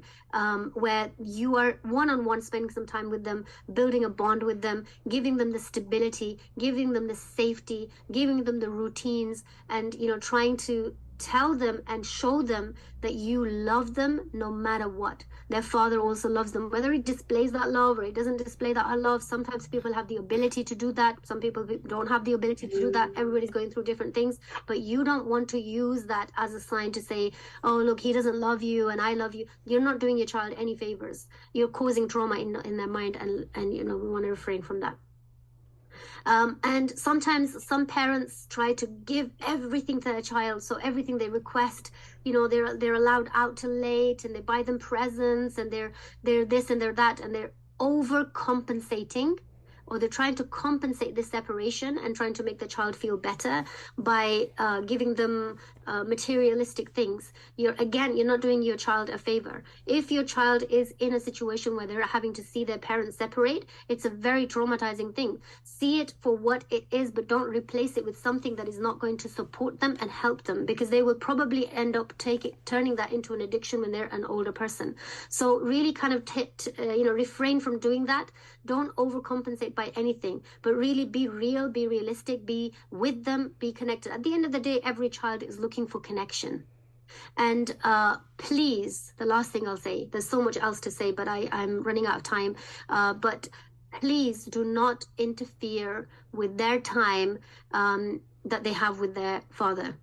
where you are one-on-one, spending some time with them, building a bond with them, giving them the stability, giving them the safety, giving them the routines, and, you know, trying to tell them and show them that you love them no matter what. Their father also loves them, whether he displays that love or he doesn't display that love. Sometimes people have the ability to do that. Some people don't have the ability to do that. Everybody's going through different things, but you don't want to use that as a sign to say, oh, look, he doesn't love you and I love you. You're not doing your child any favors. You're causing trauma in their mind, and you know, we want to refrain from that. And sometimes some parents try to give everything to their child, so everything they request, you know, they're allowed out till late, and they buy them presents, and they're this and they're that, and they're overcompensating, or they're trying to compensate this separation and trying to make the child feel better by giving them materialistic things. You're not doing your child a favor. If your child is in a situation where they're having to see their parents separate, it's a very traumatizing thing. See it for what it is, but don't replace it with something that is not going to support them and help them, because they will probably end up turning that into an addiction when they're an older person. So really kind of refrain from doing that. Don't overcompensate by anything, but really be real, be realistic, be with them, be connected. At the end of the day, every child is looking for connection. And please, the last thing I'll say, there's so much else to say, but I'm running out of time, but please do not interfere with their time that they have with their father.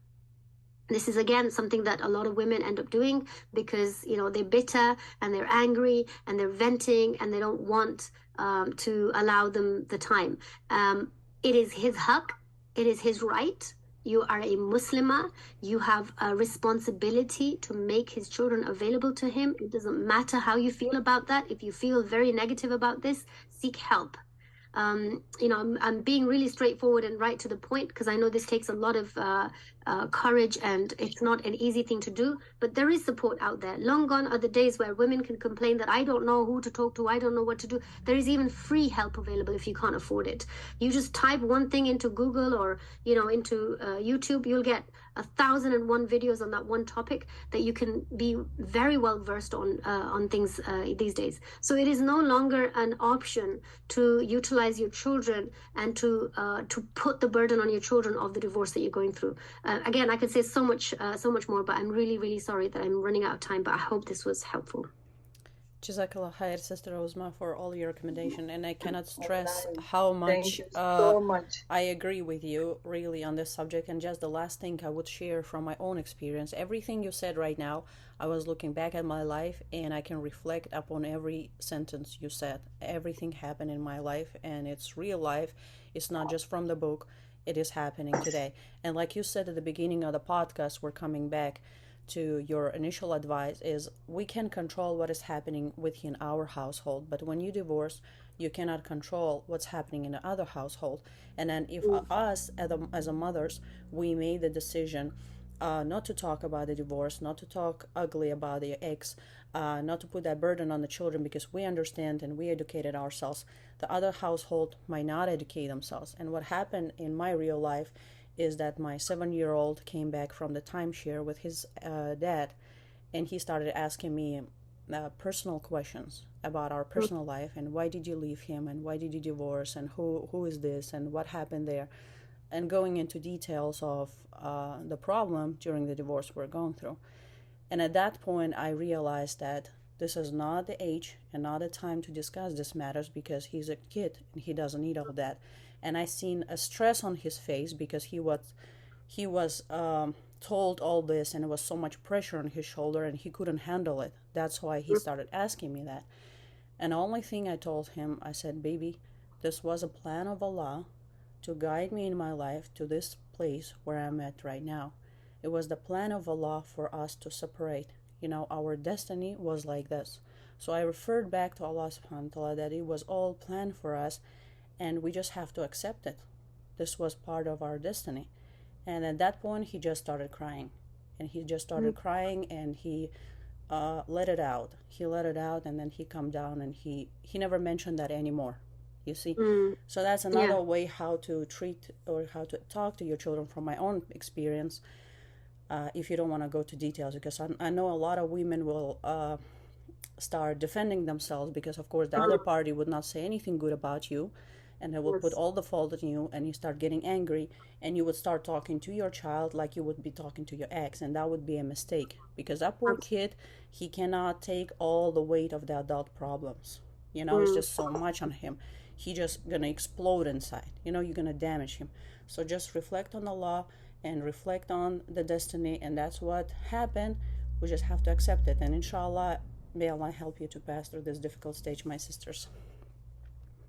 This is again something that a lot of women end up doing because, you know, they're bitter and they're angry and they're venting and they don't want to allow them the time. It is his haq, it is his right. You are a Muslimah. You have a responsibility to make his children available to him. It doesn't matter how you feel about that. If you feel very negative about this, seek help. You know, I'm being really straightforward and right to the point because I know this takes a lot of courage and it's not an easy thing to do, but there is support out there. Long gone are the days where women can complain that I don't know who to talk to, I don't know what to do. There is even free help available if you can't afford it. You just type one thing into Google or, you know, into YouTube, you'll get 1,001 videos on that one topic that you can be very well versed on things these days. So it is no longer an option to utilize your children and to put the burden on your children of the divorce that you're going through. Again, I could say so much more, but I'm really, really sorry that I'm running out of time, but I hope this was helpful. Jazakallah khair, Sister Uzma, for all your recommendation, and I cannot stress how much, Thank you so much. I agree with you really on this subject. And just the last thing I would share from my own experience, everything you said right now, I was looking back at my life and I can reflect upon every sentence you said. Everything happened in my life and it's real life. It's not just from the book. It is happening today. And like you said at the beginning of the podcast, we're coming back to your initial advice is we can control what is happening within our household, but when you divorce, you cannot control what's happening in the other household. And then if us as a mothers, we made the decision not to talk about the divorce, not to talk ugly about the ex, not to put that burden on the children because we understand and we educated ourselves, the other household might not educate themselves. And what happened in my real life is that my 7-year-old came back from the timeshare with his dad, and he started asking me personal questions about our personal life and why did you leave him and why did you divorce and who is this and what happened there, and going into details of the problem during the divorce we're going through. And at that point I realized that this is not the age and not the time to discuss these matters because he's a kid and he doesn't need all that. And I seen a stress on his face because he was told all this and it was so much pressure on his shoulder and he couldn't handle it. That's why he started asking me that. And the only thing I told him, I said, baby, this was a plan of Allah to guide me in my life to this place where I'm at right now. It was the plan of Allah for us to separate. You know, our destiny was like this. So I referred back to Allah subhanahu wa ta'ala that it was all planned for us and we just have to accept it. This was part of our destiny. And at that point, he just started crying. And he just started crying and he let it out. He let it out and then he calmed down and he never mentioned that anymore. You see? So that's another way how to treat or how to talk to your children from my own experience. If you don't want to go to details, because I know a lot of women will start defending themselves because, of course, the other party would not say anything good about you, and they will put all the fault on you, and you start getting angry, and you would start talking to your child like you would be talking to your ex, and that would be a mistake because that poor kid, he cannot take all the weight of the adult problems. You know, it's just so much on him. He just gonna explode inside. You know, you're gonna damage him. So just reflect on Allah and reflect on the destiny, and that's what happened. We just have to accept it, and inshallah, may Allah help you to pass through this difficult stage, my sisters.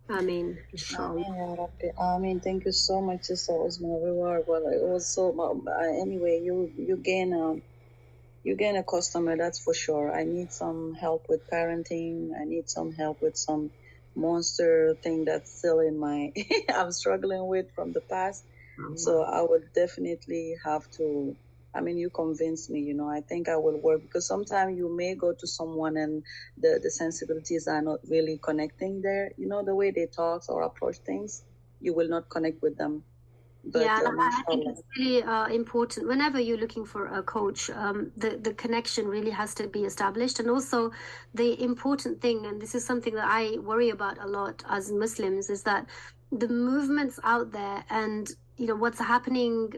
Ameen. Ameen. Thank you so much, Sister Uzma. Well, it was so. Anyway, you gain a customer, that's for sure. I need some help with parenting. I need some help with some monster thing that's still in my I'm struggling with from the past. So I would definitely have to, I mean, you convinced me, you know, I think I will work because sometimes you may go to someone and the sensibilities are not really connecting there. You know, the way they talk or approach things, you will not connect with them. But, yeah, I think it's really important. Whenever you're looking for a coach, the connection really has to be established. And also the important thing, and this is something that I worry about a lot as Muslims, is that the movements out there and, you know, what's happening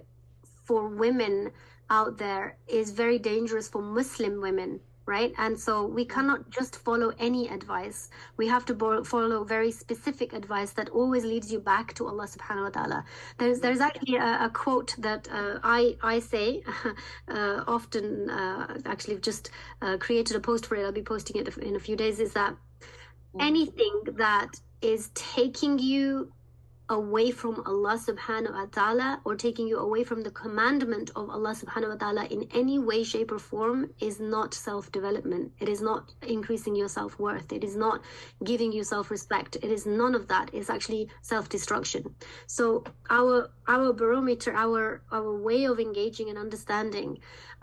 for women out there is very dangerous for Muslim women right? And so we cannot just follow any advice. We have to follow very specific advice that always leads you back to Allah subhanahu wa ta'ala. There's actually a quote that I say often, actually just created a post for it. I'll be posting it in a few days, is that anything that is taking you away from Allah subhanahu wa ta'ala, or taking you away from the commandment of Allah subhanahu wa ta'ala in any way, shape or form, is not self-development. It is not increasing your self-worth. It is not giving you self-respect. It is none of that. It's actually self-destruction. So our barometer, our way of engaging and understanding,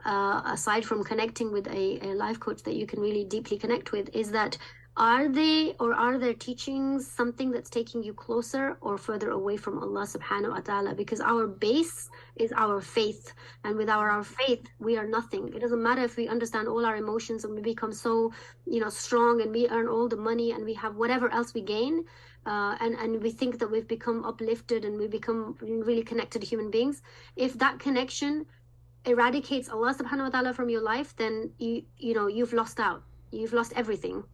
aside from connecting with a life coach that you can really deeply connect with, is that are their teachings something that's taking you closer or further away from Allah subhanahu wa ta'ala? Because our base is our faith, and without our faith we are nothing. It doesn't matter if we understand all our emotions and we become so strong, and we earn all the money and we have whatever else we gain, and we think that we've become uplifted and we become really connected human beings. If that connection eradicates Allah subhanahu wa ta'ala from your life, then you've lost out. You've lost everything.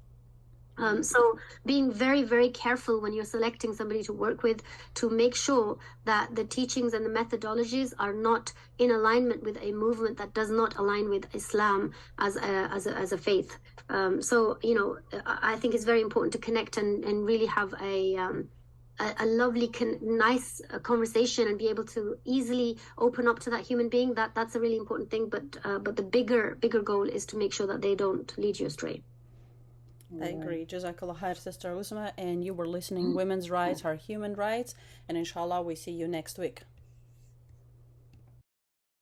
So being very, very careful when you're selecting somebody to work with, to make sure that the teachings and the methodologies are not in alignment with a movement that does not align with Islam as a faith. So I think it's very important to connect and really have a lovely, nice conversation and be able to easily open up to that human being. That's a really important thing. But the bigger goal is to make sure that they don't lead you astray. I agree. Jazakallah khair, Sister Uzma. And you were listening Women's Rights Are Human Rights. And inshallah, we see you next week.